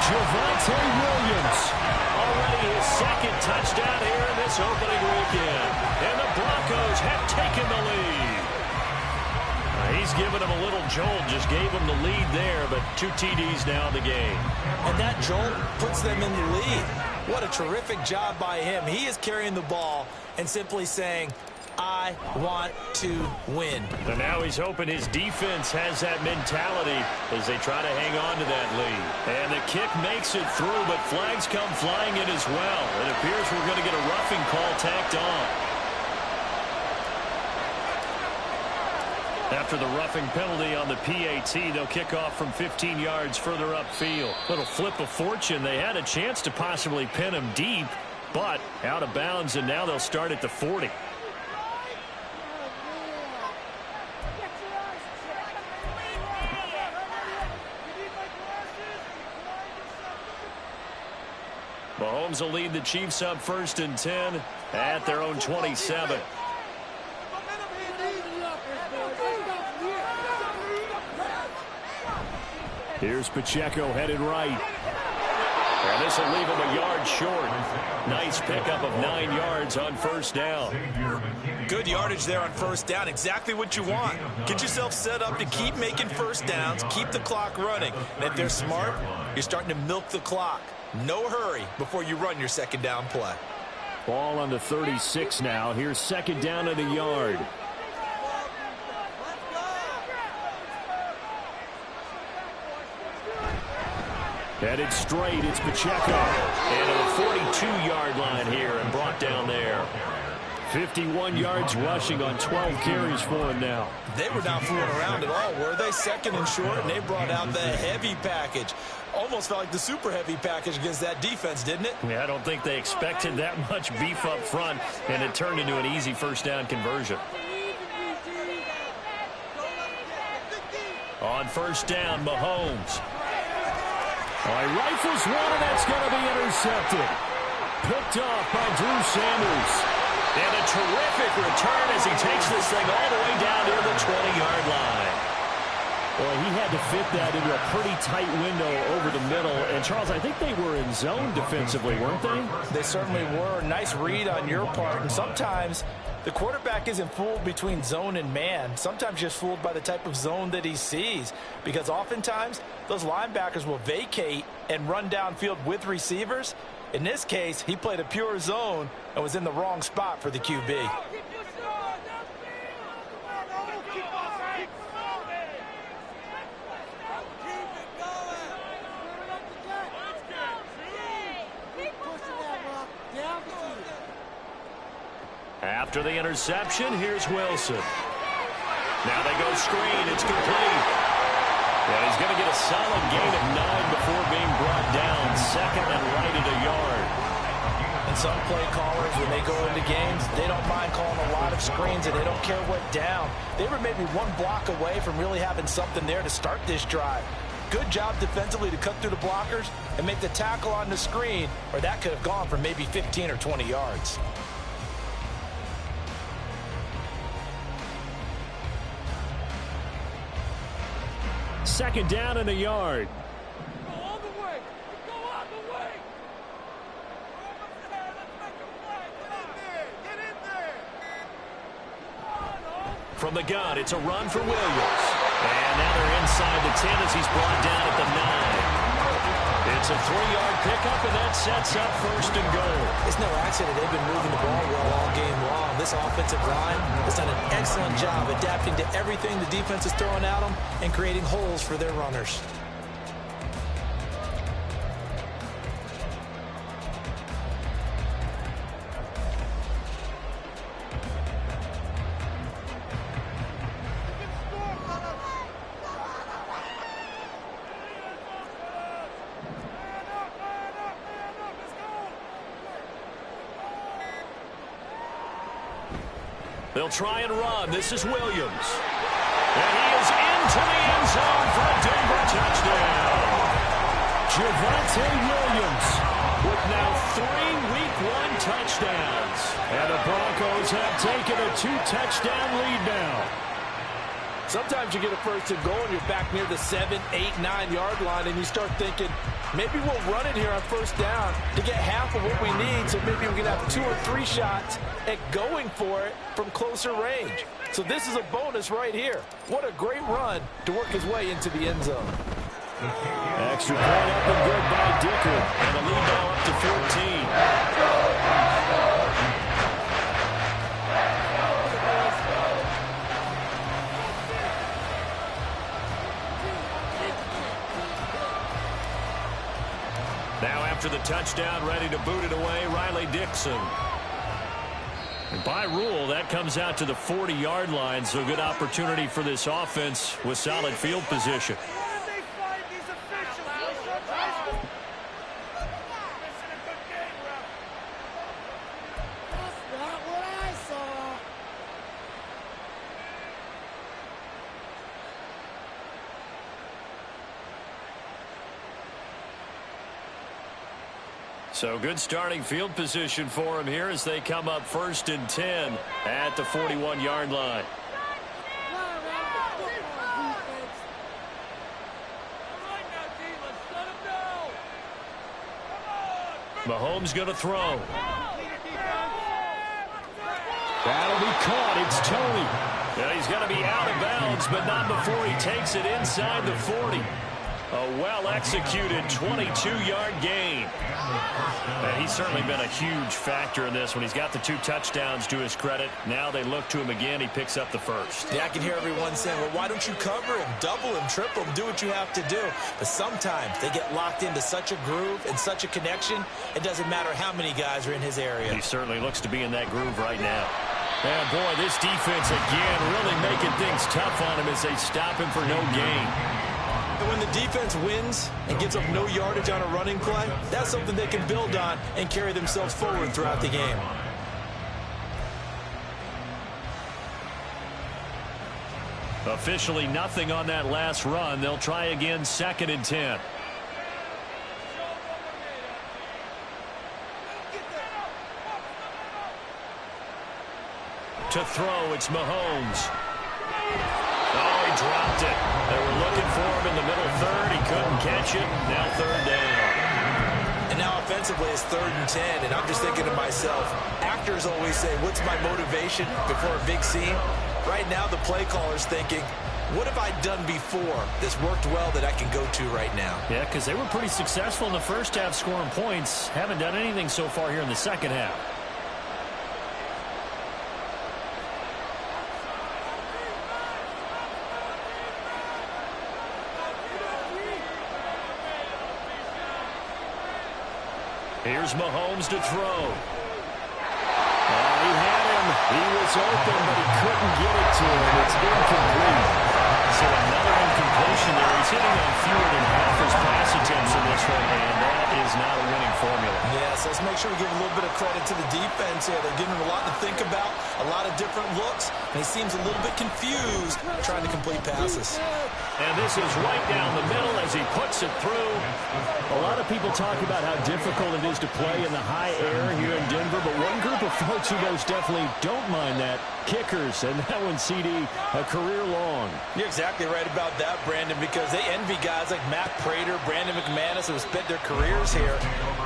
Javonte Williams. Already his second touchdown here in this opening weekend. And the Broncos have taken the lead. He's given him a little jolt, just gave him the lead there, but 2 TDs now in the game. And that jolt puts them in the lead. What a terrific job by him. He is carrying the ball and simply saying, I want to win. And now he's hoping his defense has that mentality as they try to hang on to that lead. And the kick makes it through, but flags come flying in as well. It appears we're going to get a roughing call tacked on. After the roughing penalty on the PAT, they'll kick off from 15 yards further upfield. Little flip of fortune. They had a chance to possibly pin him deep, but out of bounds, and now they'll start at the 40. Mahomes will lead the Chiefs up 1st and 10 at their own 27. Here's Pacheco headed right. And this will leave him a yard short. Nice pickup of 9 yards on 1st down. Good yardage there on 1st down. Exactly what you want. Get yourself set up to keep making 1st downs, keep the clock running. And if they're smart, you're starting to milk the clock. No hurry before you run your 2nd down play. Ball on the 36 now. Here's 2nd down and a yard. Headed straight, it's Pacheco. And a 42-yard line here and brought down there. 51 yards rushing on 12 carries for him now. They were not fooling around at all, were they? 2nd and short, and they brought out the heavy package. Almost felt like the super heavy package against that defense, didn't it? Yeah, I don't think they expected that much beef up front, and it turned into an easy 1st down conversion. On 1st down, Mahomes. He rifles one, and that's going to be intercepted. Picked off by Drew Sanders. And a terrific return as he takes this thing all the way down near the 20-yard line. Well, he had to fit that into a pretty tight window over the middle. And, Charles, I think they were in zone defensively, weren't they? They certainly were. Nice read on your part. And sometimes the quarterback isn't fooled between zone and man. Sometimes just fooled by the type of zone that he sees. Because oftentimes, those linebackers will vacate and run downfield with receivers. In this case, he played a pure zone and was in the wrong spot for the QB. After the interception, here's Wilson. Now they go screen. It's complete. And he's going to get a solid gain of 9 before being brought down. 2nd and right at a yard. And some play callers, when they go into games, they don't mind calling a lot of screens, and they don't care what down. They were maybe 1 block away from really having something there to start this drive. Good job defensively to cut through the blockers and make the tackle on the screen, or that could have gone for maybe 15 or 20 yards. Second down and a yard. Go all the way. Go all the way. Get in there. From the gun, it's a run for Williams. And now they're inside the 10 as he's brought down at the 9. It's a 3-yard pickup, and that sets up 1st and goal. It's no accident they've been moving the ball well all game long. This offensive line has done an excellent job adapting to everything the defense is throwing at them and creating holes for their runners. They'll try and run. This is Williams. And he is into the end zone for a Denver touchdown. Javonte Williams with now 3 Week 1 touchdowns. And the Broncos have taken a 2-touchdown lead now. Sometimes you get a first and goal and you're back near the 7, 8, 9-yard line, and you start thinking, maybe we'll run it here on first down to get half of what we need, so maybe we can have 2 or 3 shots at going for it from closer range. So this is a bonus right here. What a great run to work his way into the end zone. Extra point up and good by Dicker. And the lead now up to 14. Now after the touchdown, ready to boot it away, Riley Dixon. And by rule, that comes out to the 40-yard line, so good opportunity for this offense with solid field position. So good starting field position for him here as they come up 1st and 10 at the 41-yard line. Mahomes going to throw. That'll be caught. It's Tony. Yeah, he's going to be out of bounds, but not before he takes it inside the 40. A well-executed 22-yard gain. And he's certainly been a huge factor in this when he's got the 2 touchdowns to his credit. Now they look to him again. He picks up the first. Yeah, I can hear everyone saying, well, why don't you cover him, double him, triple him, do what you have to do. But sometimes they get locked into such a groove and such a connection, it doesn't matter how many guys are in his area. He certainly looks to be in that groove right now. And, boy, this defense again really making things tough on him as they stop him for no gain. And when the defense wins and gives up no yardage on a running play, that's something they can build on and carry themselves forward throughout the game. Officially nothing on that last run. They'll try again 2nd and 10. To throw, it's Mahomes. Oh, he dropped it. They were looking for him in the middle 3rd. He couldn't catch it. Now 3rd down. And now offensively it's 3rd and 10, and I'm just thinking to myself, actors always say, what's my motivation before a big scene? Right now the play caller's thinking, what have I done before that's worked well that I can go to right now? Yeah, because they were pretty successful in the first half scoring points. Haven't done anything so far here in the second half. Here's Mahomes to throw. He had him. He was open, but he couldn't get it to him. It's incomplete. So another incompletion there. He's hitting on fewer than half his pass attempts in this one, and that is not a winning formula. Yes, let's make sure we give a little bit of credit to the defense here. They're giving him a lot to think about, a lot of different looks, and he seems a little bit confused trying to complete passes. And this is right down the middle as he puts it through. A lot of people talk about how difficult it is to play in the high air here in Denver, but one group of folks who most definitely don't mind that, kickers, and that one, CD, a career long. You're exactly right about that, Brandon, because they envy guys like Matt Prater, Brandon McManus, who have spent their careers here.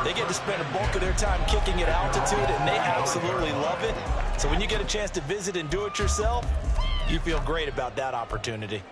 They get to spend a bulk of their time kicking at altitude, and they absolutely love it. So when you get a chance to visit and do it yourself, you feel great about that opportunity.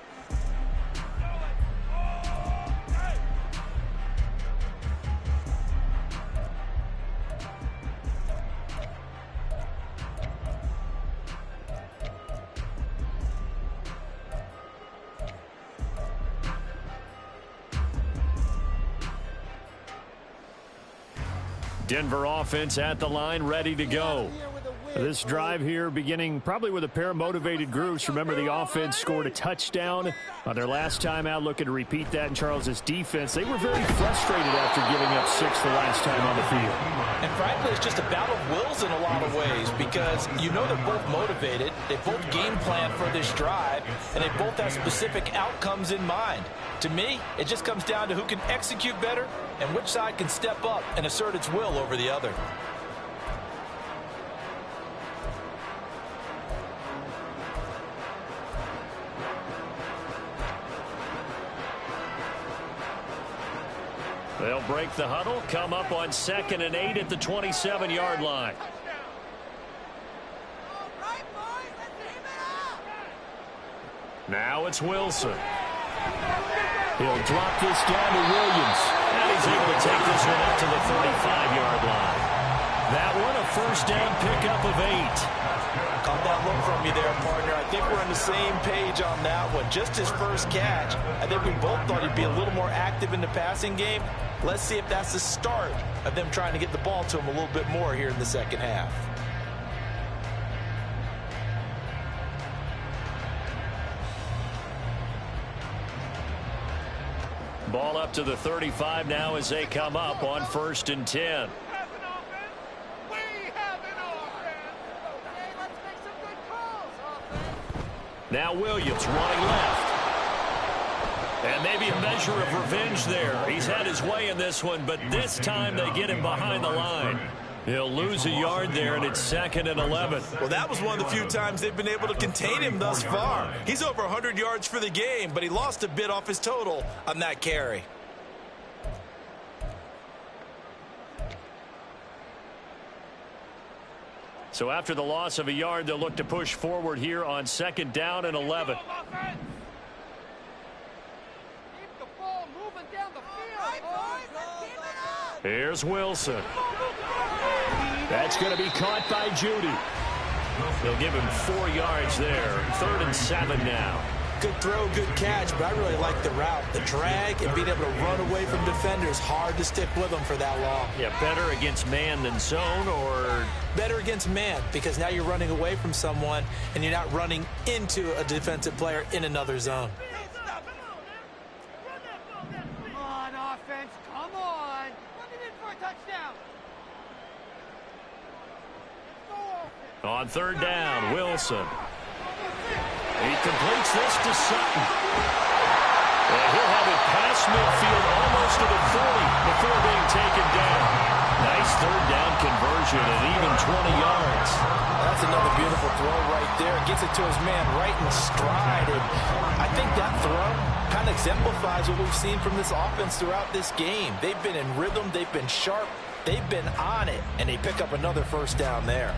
Denver offense at the line, ready to go. This drive here beginning probably with a pair of motivated groups. Remember, the offense scored a touchdown on their last time out, looking to repeat that in Charles's defense. They were very frustrated after giving up 6 the last time on the field. And frankly, it's just a battle of wills in a lot of ways because you know they're both motivated. They both game plan for this drive, and they both have specific outcomes in mind. To me, it just comes down to who can execute better and which side can step up and assert its will over the other. They'll break the huddle, come up on 2nd and 8 at the 27-yard line. Now it's Wilson. He'll drop this down to Williams. And he's able to take this one up to the 35-yard line. That one a first down pickup of 8. Caught that look from you there, partner. I think we're on the same page on that one. Just his first catch. I think we both thought he'd be a little more active in the passing game. Let's see if that's the start of them trying to get the ball to him a little bit more here in the second half. Ball up to the 35 now as they come up on 1st and 10. Now Williams running left. And maybe a measure of revenge there. He's had his way in this one, but this time they get him behind the line. He'll lose a yard there, and it's 2nd and 11. Well, that was one of the few times they've been able to contain him thus far. He's over 100 yards for the game, but he lost a bit off his total on that carry. So after the loss of a yard, they'll look to push forward here on 2nd down and 11. Here's Wilson. That's going to be caught by Judy. They'll give him 4 yards there. 3rd and 7 now. Good throw, good catch, but I really like the route. The drag and being able to run away from defenders. Hard to stick with them for that long. Yeah, better against man than zone, or? Better against man, because now you're running away from someone and you're not running into a defensive player in another zone. Come on, offense, come on. Run it in for a touchdown. On 3rd down, Wilson. He completes this to Sutton. And he'll have it past midfield almost to the 40 before being taken down. Nice 3rd down conversion and even 20 yards. That's another beautiful throw right there. Gets it to his man right in stride. And I think that throw kind of exemplifies what we've seen from this offense throughout this game. They've been in rhythm. They've been sharp. They've been on it. And they pick up another first down there.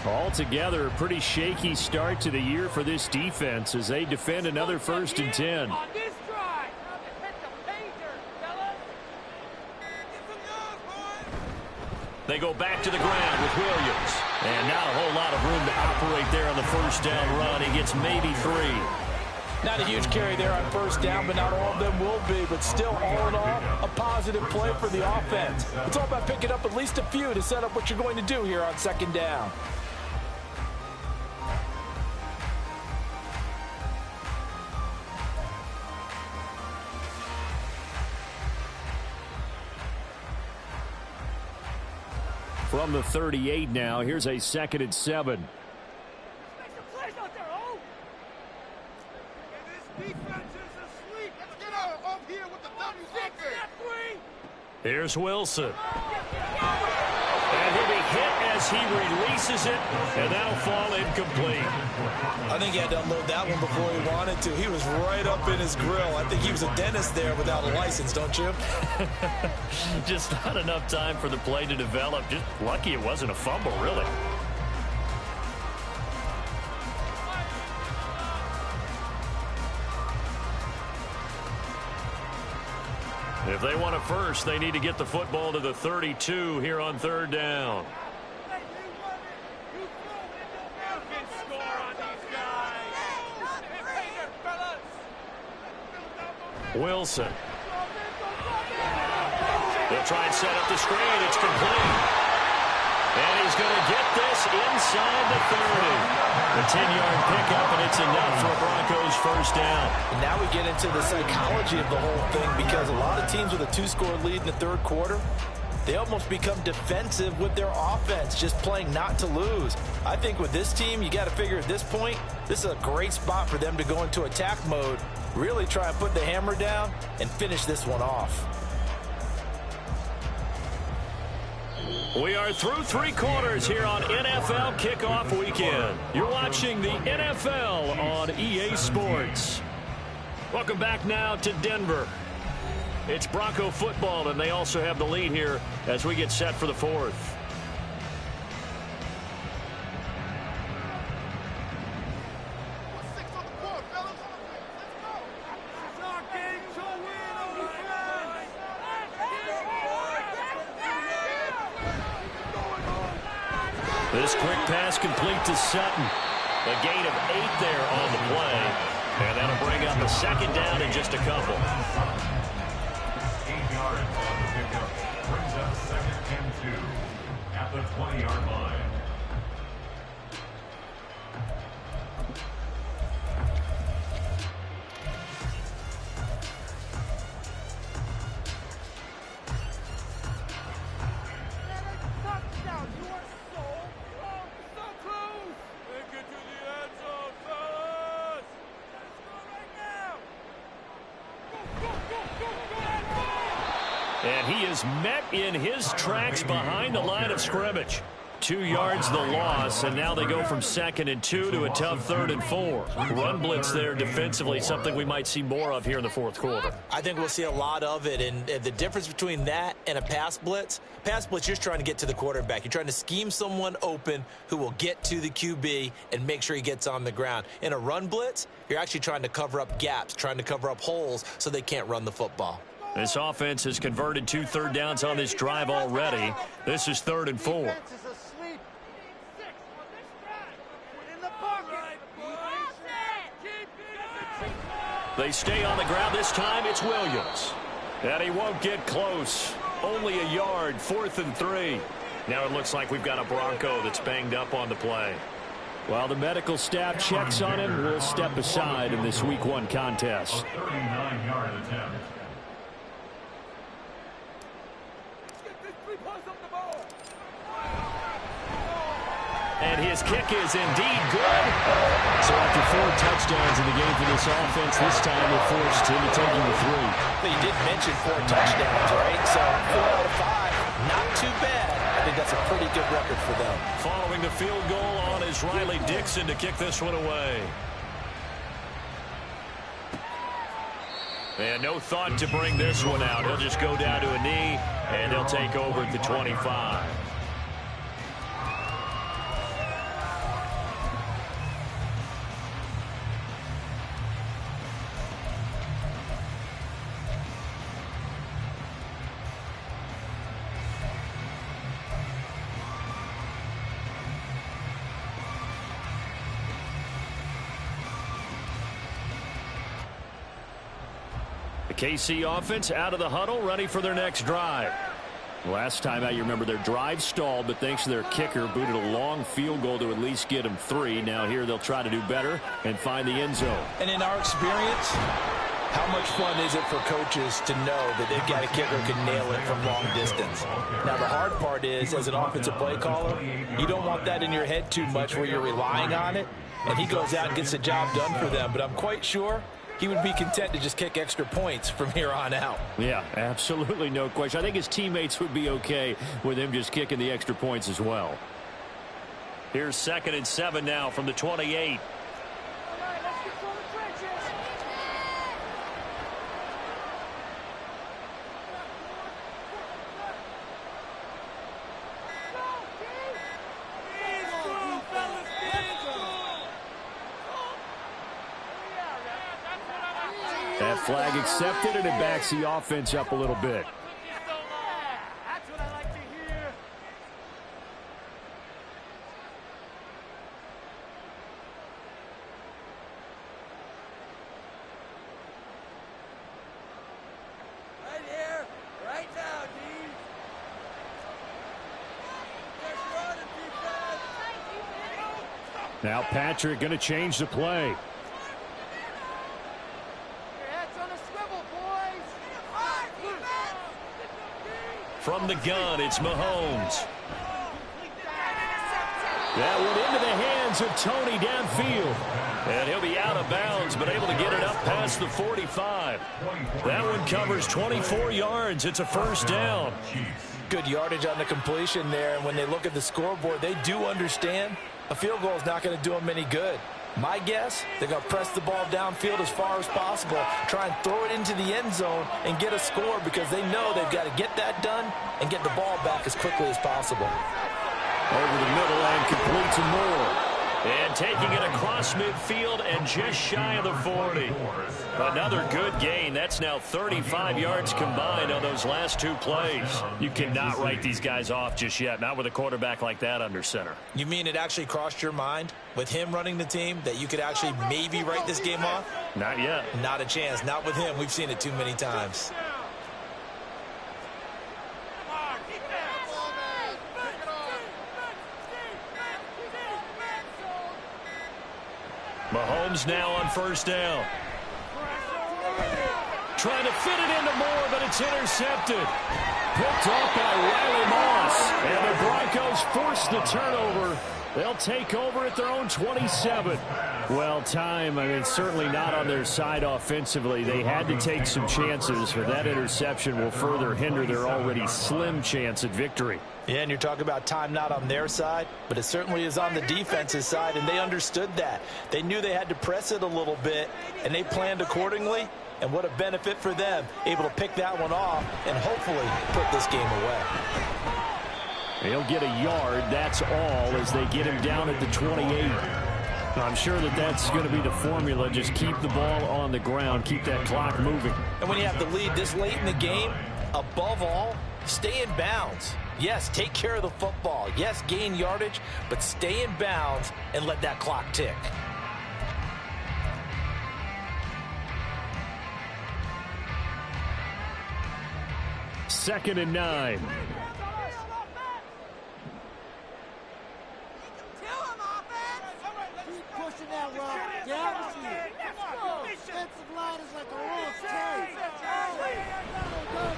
Altogether, a pretty shaky start to the year for this defense as they defend another 1st and 10. On this drive, hit the painter, fellas. They go back to the ground with Williams. And not a whole lot of room to operate there on the 1st down run. He gets maybe 3. Not a huge carry there on 1st down, but not all of them will be. But still, all in all, a positive play for the offense. It's all about picking up at least a few to set up what you're going to do here on 2nd down. From the 38 now, here's a 2nd and 7. Make some plays out there, oh! This defense is asleep. Let's get up here with the W. Here's Wilson. And he'll be hit as he releases it, and that'll fall incomplete. I think he had to unload that one before he wanted to. He was right up in his grill. I think he was a dentist there without a license, don't you? Just not enough time for the play to develop. Just lucky it wasn't a fumble, really. If they want a first, they need to get the football to the 32 here on 3rd down. Wilson. They'll try and set up the screen. It's complete. And he's going to get this inside the 30. The 10-yard pickup, and it's enough for a Broncos first down. And now we get into the psychology of the whole thing, because a lot of teams with a 2-score lead in the third quarter, they almost become defensive with their offense, just playing not to lose. I think with this team, you got to figure at this point, this is a great spot for them to go into attack mode, really try and put the hammer down and finish this one off. We are through 3 quarters here on NFL Kickoff Weekend. You're watching the NFL on EA Sports. Welcome back now to Denver. It's Bronco football, and they also have the lead here as we get set for the 4th. This quick pass complete to Sutton. A gain of 8 there on the play. And that'll bring up a second down in just a couple. 8 yards on the pickup. Brings up 2nd and 2 at the 20-yard line. And he is met in his tracks behind the line of scrimmage. 2 yards the loss, and now they go from 2nd and 2 to a tough 3rd and 4. Run blitz there defensively, something we might see more of here in the 4th quarter. I think we'll see a lot of it, and the difference between that and a pass blitz, you're just trying to get to the quarterback. You're trying to scheme someone open who will get to the QB and make sure he gets on the ground. In a run blitz, you're actually trying to cover up gaps, trying to cover up holes so they can't run the football. This offense has converted 2 third downs on this drive already. This is 3rd and 4. They stay on the ground. This time it's Williams. And he won't get close. Only a yard, 4th and 3. Now it looks like we've got a Bronco that's banged up on the play. While the medical staff checks on him, we'll step aside in this Week 1 contest. A 39-yard attempt. And his kick is indeed good. So after 4 touchdowns in the game for this offense, this time they're forced into taking the 3. But you did mention 4 touchdowns, right? So 4 out of 5, not too bad. I think that's a pretty good record for them. Following the field goal on is Riley Dixon to kick this one away. And no thought to bring this one out. He'll just go down to a knee, and they'll take over at the 25. KC offense out of the huddle, ready for their next drive. Last time out, you remember their drive stalled, but thanks to their kicker, booted a long field goal to at least get them 3. Now here they'll try to do better and find the end zone. And in our experience, how much fun is it for coaches to know that they've got a kicker who can nail it from long distance? Now, the hard part is, as an offensive play caller, you don't want that in your head too much where you're relying on it, and he goes out and gets the job done for them. But I'm quite sure he would be content to just kick extra points from here on out. Yeah, absolutely no question. I think his teammates would be okay with him just kicking the extra points as well. Here's 2nd and 7 now from the 28. That flag accepted, and it backs the offense up a little bit. That's what I like to hear. Right here, right now, D. Now Patrick going to change the play. From the gun, it's Mahomes. That went into the hands of Tony downfield. And he'll be out of bounds, but able to get it up past the 45. That one covers 24 yards. It's a first down. Good yardage on the completion there. And when they look at the scoreboard, they do understand a field goal is not going to do them any good. My guess, they're going to press the ball downfield as far as possible, try and throw it into the end zone and get a score because they know they've got to get that done and get the ball back as quickly as possible. Over the middle and complete to Moore. And taking it across midfield and just shy of the 40. Another good gain. That's now 35 yards combined on those last two plays. You cannot write these guys off just yet, not with a quarterback like that under center. You mean it actually crossed your mind with him running the team that you could actually maybe write this game off? Not yet. Not a chance. Not with him. We've seen it too many times. Mahomes now on first down. Trying to fit it into Moore, but it's intercepted. Picked off by Riley Moss. And the Broncos force the turnover. They'll take over at their own 27. Well, time, I mean, certainly not on their side offensively. They had to take some chances, but that interception will further hinder their already slim chance at victory. Yeah, and you're talking about time not on their side, but it certainly is on the defense's side, and they understood that. They knew they had to press it a little bit, and they planned accordingly, and what a benefit for them, able to pick that one off and hopefully put this game away. He'll get a yard, that's all, as they get him down at the 28. I'm sure that that's going to be the formula. Just keep the ball on the ground, keep that clock moving. And when you have the lead this late in the game, above all, stay in bounds. Yes, take care of the football. Yes, gain yardage, but stay in bounds and let that clock tick. Second and 9.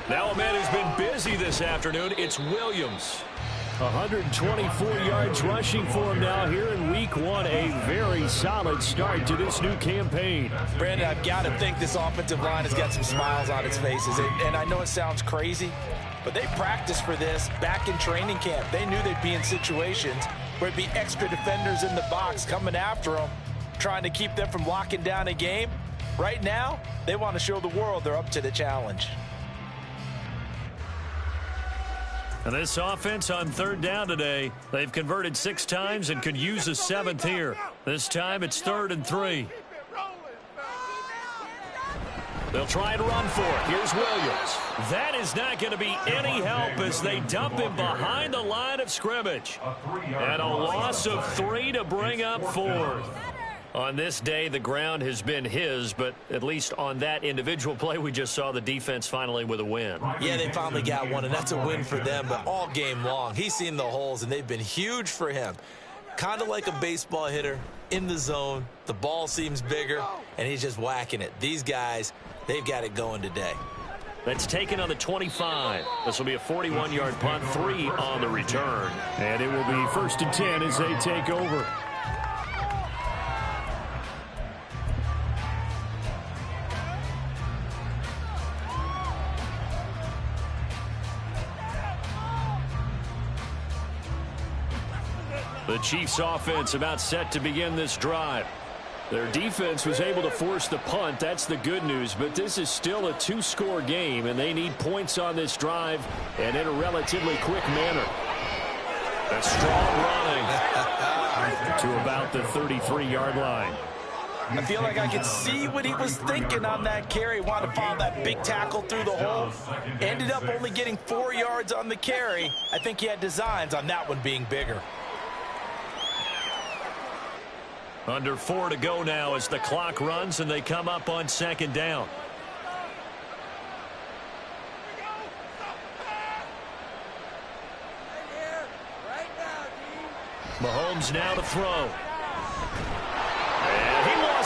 Now a man who's been busy this afternoon, it's Williams. 124 yards rushing for him now here in week 1. A very solid start to this new campaign. Brandon, I've got to think this offensive line has got some smiles on its faces. And I know it sounds crazy, but they practiced for this back in training camp. They knew they'd be in situations where it'd be extra defenders in the box coming after them, trying to keep them from locking down a game. Right now, they want to show the world they're up to the challenge. And this offense on third down today, they've converted 6 times and could use a 7th here. This time it's 3rd and 3. They'll try and run for it. Here's Williams. That is not going to be any help as they dump him behind the line of scrimmage. And a loss of 3 to bring up 4th. On this day, the ground has been his, but at least on that individual play, we just saw the defense finally with a win. Yeah, they finally got one, and that's a win for them, but all game long, he's seen the holes, and they've been huge for him. Kind of like a baseball hitter in the zone. The ball seems bigger, and he's just whacking it. These guys, they've got it going today. That's taken on the 25. This will be a 41-yard punt, 3 on the return. And it will be 1st and 10 as they take over. The Chiefs offense about set to begin this drive. Their defense was able to force the punt. That's the good news, but this is still a 2-score game, and they need points on this drive and in a relatively quick manner. A strong running to about the 33-yard line. I feel like I could see what he was thinking on that carry. Wanted to follow that big tackle through the hole. Ended up only getting 4 yards on the carry. I think he had designs on that one being bigger. Under 4 to go now as the clock runs and they come up on 2nd down. Mahomes now to throw.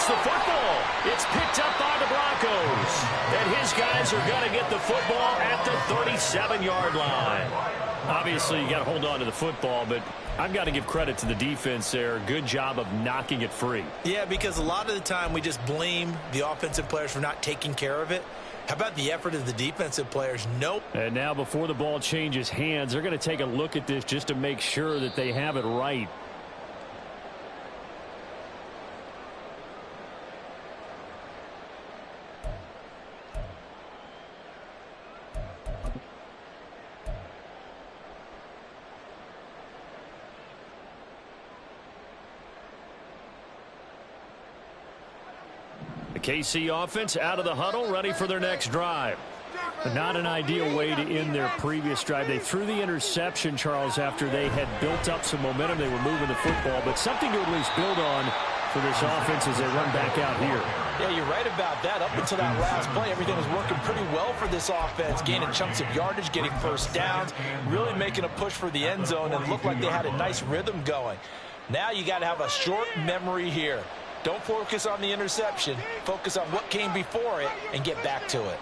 gets the football. It's picked up by the Broncos. And his guys are going to get the football at the 37-yard line. Obviously, you got to hold on to the football, but I've got to give credit to the defense there. Good job of knocking it free. Yeah, because a lot of the time we just blame the offensive players for not taking care of it. How about the effort of the defensive players? Nope. And now before the ball changes hands, they're going to take a look at this just to make sure that they have it right. KC offense out of the huddle, ready for their next drive. But not an ideal way to end their previous drive. They threw the interception, Charles, after they had built up some momentum. They were moving the football, but something to at least build on for this offense as they run back out here. Yeah, you're right about that. Up until that last play, everything was working pretty well for this offense, gaining chunks of yardage, getting first downs, really making a push for the end zone, and looked like they had a nice rhythm going. Now you got to have a short memory here. Don't focus on the interception. Focus on what came before it and get back to it.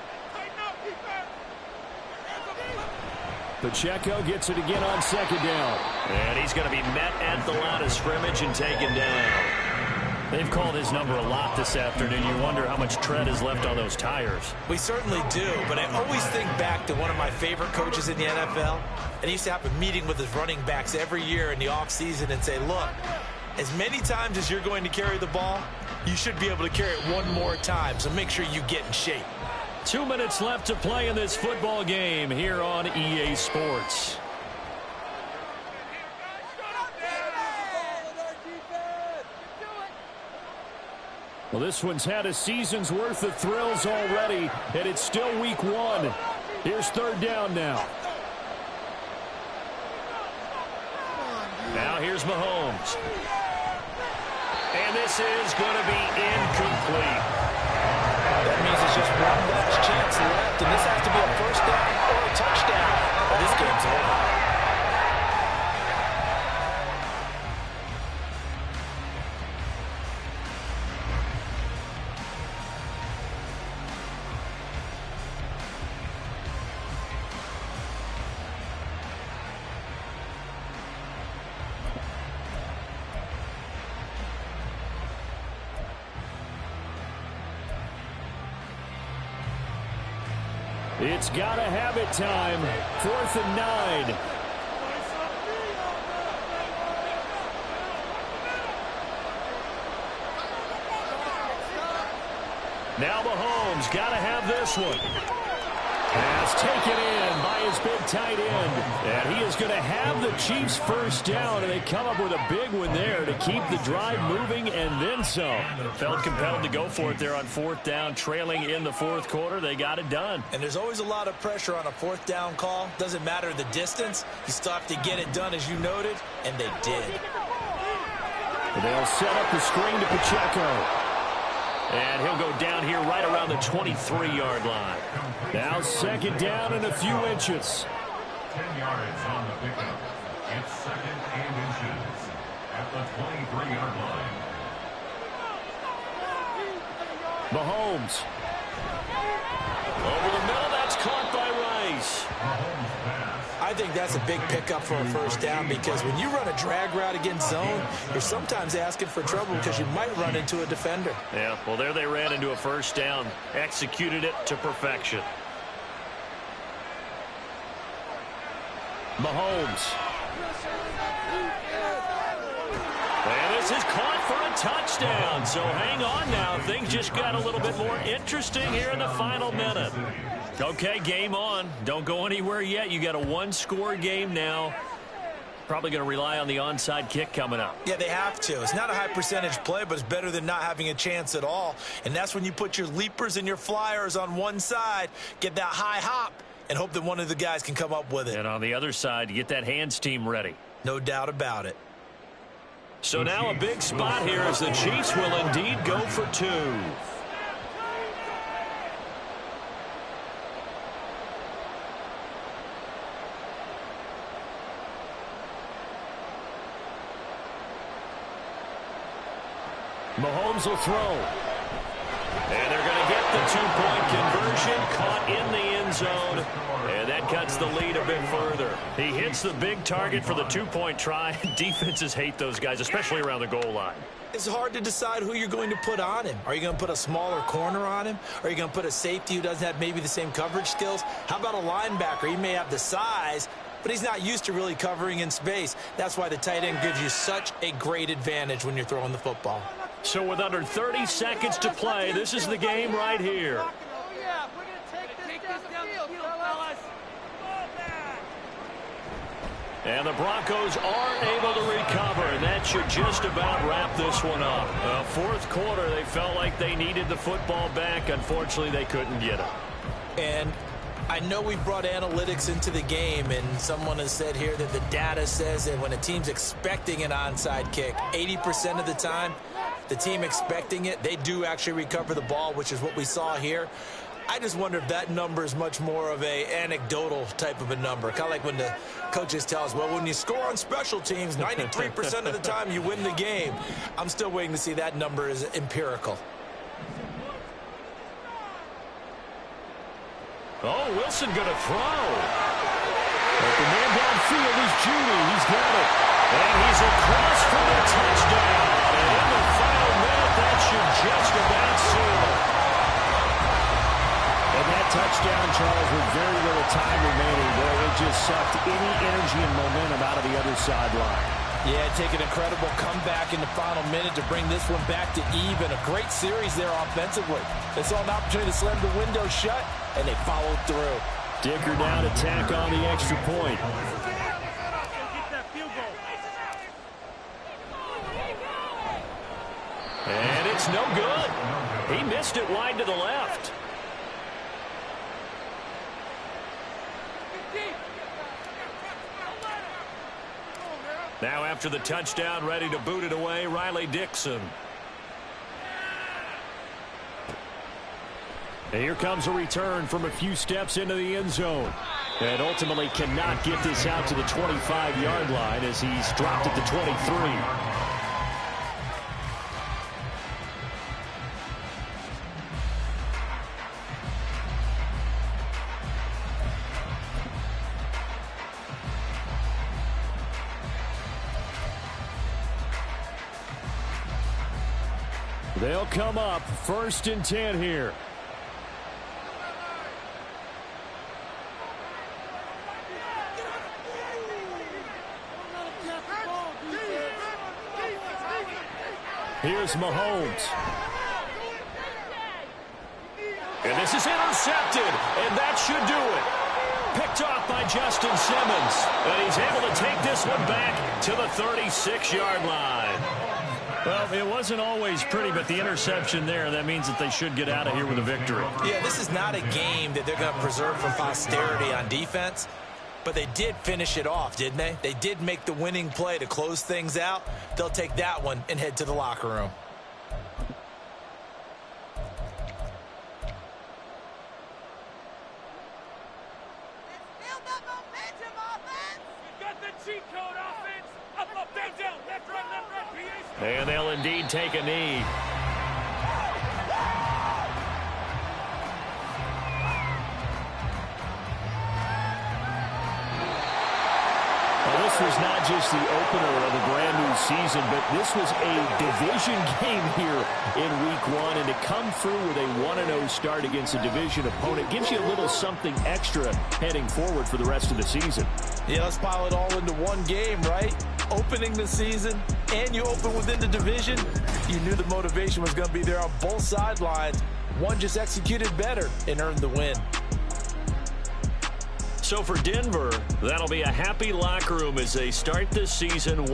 Pacheco gets it again on second down. And he's going to be met at the line of scrimmage and taken down. They've called his number a lot this afternoon. You wonder how much tread is left on those tires. We certainly do, but I always think back to one of my favorite coaches in the NFL. And he used to have a meeting with his running backs every year in the offseason and say, look, as many times as you're going to carry the ball, you should be able to carry it one more time, so make sure you get in shape. 2 minutes left to play in this football game here on EA Sports. Well, this one's had a season's worth of thrills already, and it's still week one. Here's third down now. Now here's Mahomes. And this is going to be incomplete. That means it's just one last chance left, and this has to be a first down or a touchdown. Well, this game's over. It's got to have it time. 4th and 9. Now Mahomes got to have this one. Pass taken in by his big tight end. And he is going to have the Chiefs first down, and they come up with a big one there to keep the drive moving and then some. Felt compelled to go for it there on 4th down, trailing in the fourth quarter. They got it done. And there's always a lot of pressure on a 4th down call. Doesn't matter the distance. You still have to get it done, as you noted, and they did. They'll set up the screen to Pacheco. And he'll go down here right around the 23-yard line. Now second down and a few inches. 10 yards on the pickup. It's second and inches at the 23-yard line. Mahomes. Over the middle, that's caught by Rice. Mahomes pass. I think that's a big pickup for a first down, because when you run a drag route against zone, you're sometimes asking for trouble because you might run into a defender. Yeah, well, there they ran into a first down. Executed it to perfection. Mahomes. And this is caught for a touchdown. So hang on now. Things just got a little bit more interesting here in the final minute. Okay, game on. Don't go anywhere yet. You got a one-score game now. Probably going to rely on the onside kick coming up. Yeah, they have to. It's not a high percentage play, but it's better than not having a chance at all. And that's when you put your leapers and your flyers on one side, get that high hop, and hope that one of the guys can come up with it. And on the other side, you get that hands team ready. No doubt about it. So now a big spot here as the Chiefs will indeed go for two. Mahomes will throw. And they're going to get the two-point conversion, caught in the end zone, and that cuts the lead a bit further. He hits the big target for the two-point try. Defenses hate those guys, especially around the goal line. It's hard to decide who you're going to put on him. Are you going to put a smaller corner on him? Are you going to put a safety who doesn't have maybe the same coverage skills? How about a linebacker? He may have the size, but he's not used to really covering in space. That's why the tight end gives you such a great advantage when you're throwing the football. So with under 30 seconds to play, this is the game right here. And the Broncos are able to recover, and that should just about wrap this one up. Fourth quarter, they felt like they needed the football back. Unfortunately, they couldn't get it. And I know we brought analytics into the game, and someone has said here that the data says that when a team's expecting an onside kick, 80% of the time, the team expecting it, they do actually recover the ball, which is what we saw here. I just wonder if that number is much more of a anecdotal type of a number. Kind of like when the coaches tell us, well, when you score on special teams, 93% of the time you win the game. I'm still waiting to see that number is empirical. Oh, Wilson going to throw. But the man downfield is Judy. He's got it. And he's across for the touchdown. And in the final minute, that should just about seal it. And that touchdown, Charles, with very little time remaining, boy, it just sucked any energy and momentum out of the other sideline. Yeah, take an incredible comeback in the final minute to bring this one back to even. A great series there offensively. They saw an opportunity to slam the window shut, and they followed through. Dicker down to tack on the extra point. And it's no good. He missed it wide to the left. Now after the touchdown, ready to boot it away, Riley Dixon. And here comes a return from a few steps into the end zone. And ultimately cannot get this out to the 25-yard line as he's dropped at the 23. They'll come up 1st and 10 here. Here's Mahomes. And this is intercepted, and that should do it. Picked off by Justin Simmons. And he's able to take this one back to the 36-yard line. Well, it wasn't always pretty, but the interception there, that means that they should get out of here with a victory. Yeah, this is not a game that they're going to preserve for posterity on defense, but they did finish it off, didn't they? They did make the winning play to close things out. They'll take that one and head to the locker room. And they'll indeed take a knee. Well, this was not just the opener of a brand new season, but this was a division game here in week 1. And to come through with a 1-0 start against a division opponent gives you a little something extra heading forward for the rest of the season. Yeah, let's pile it all into one game, right? Opening the season, and you open within the division. You knew the motivation was going to be there on both sidelines. One just executed better and earned the win. So for Denver, that'll be a happy locker room as they start this season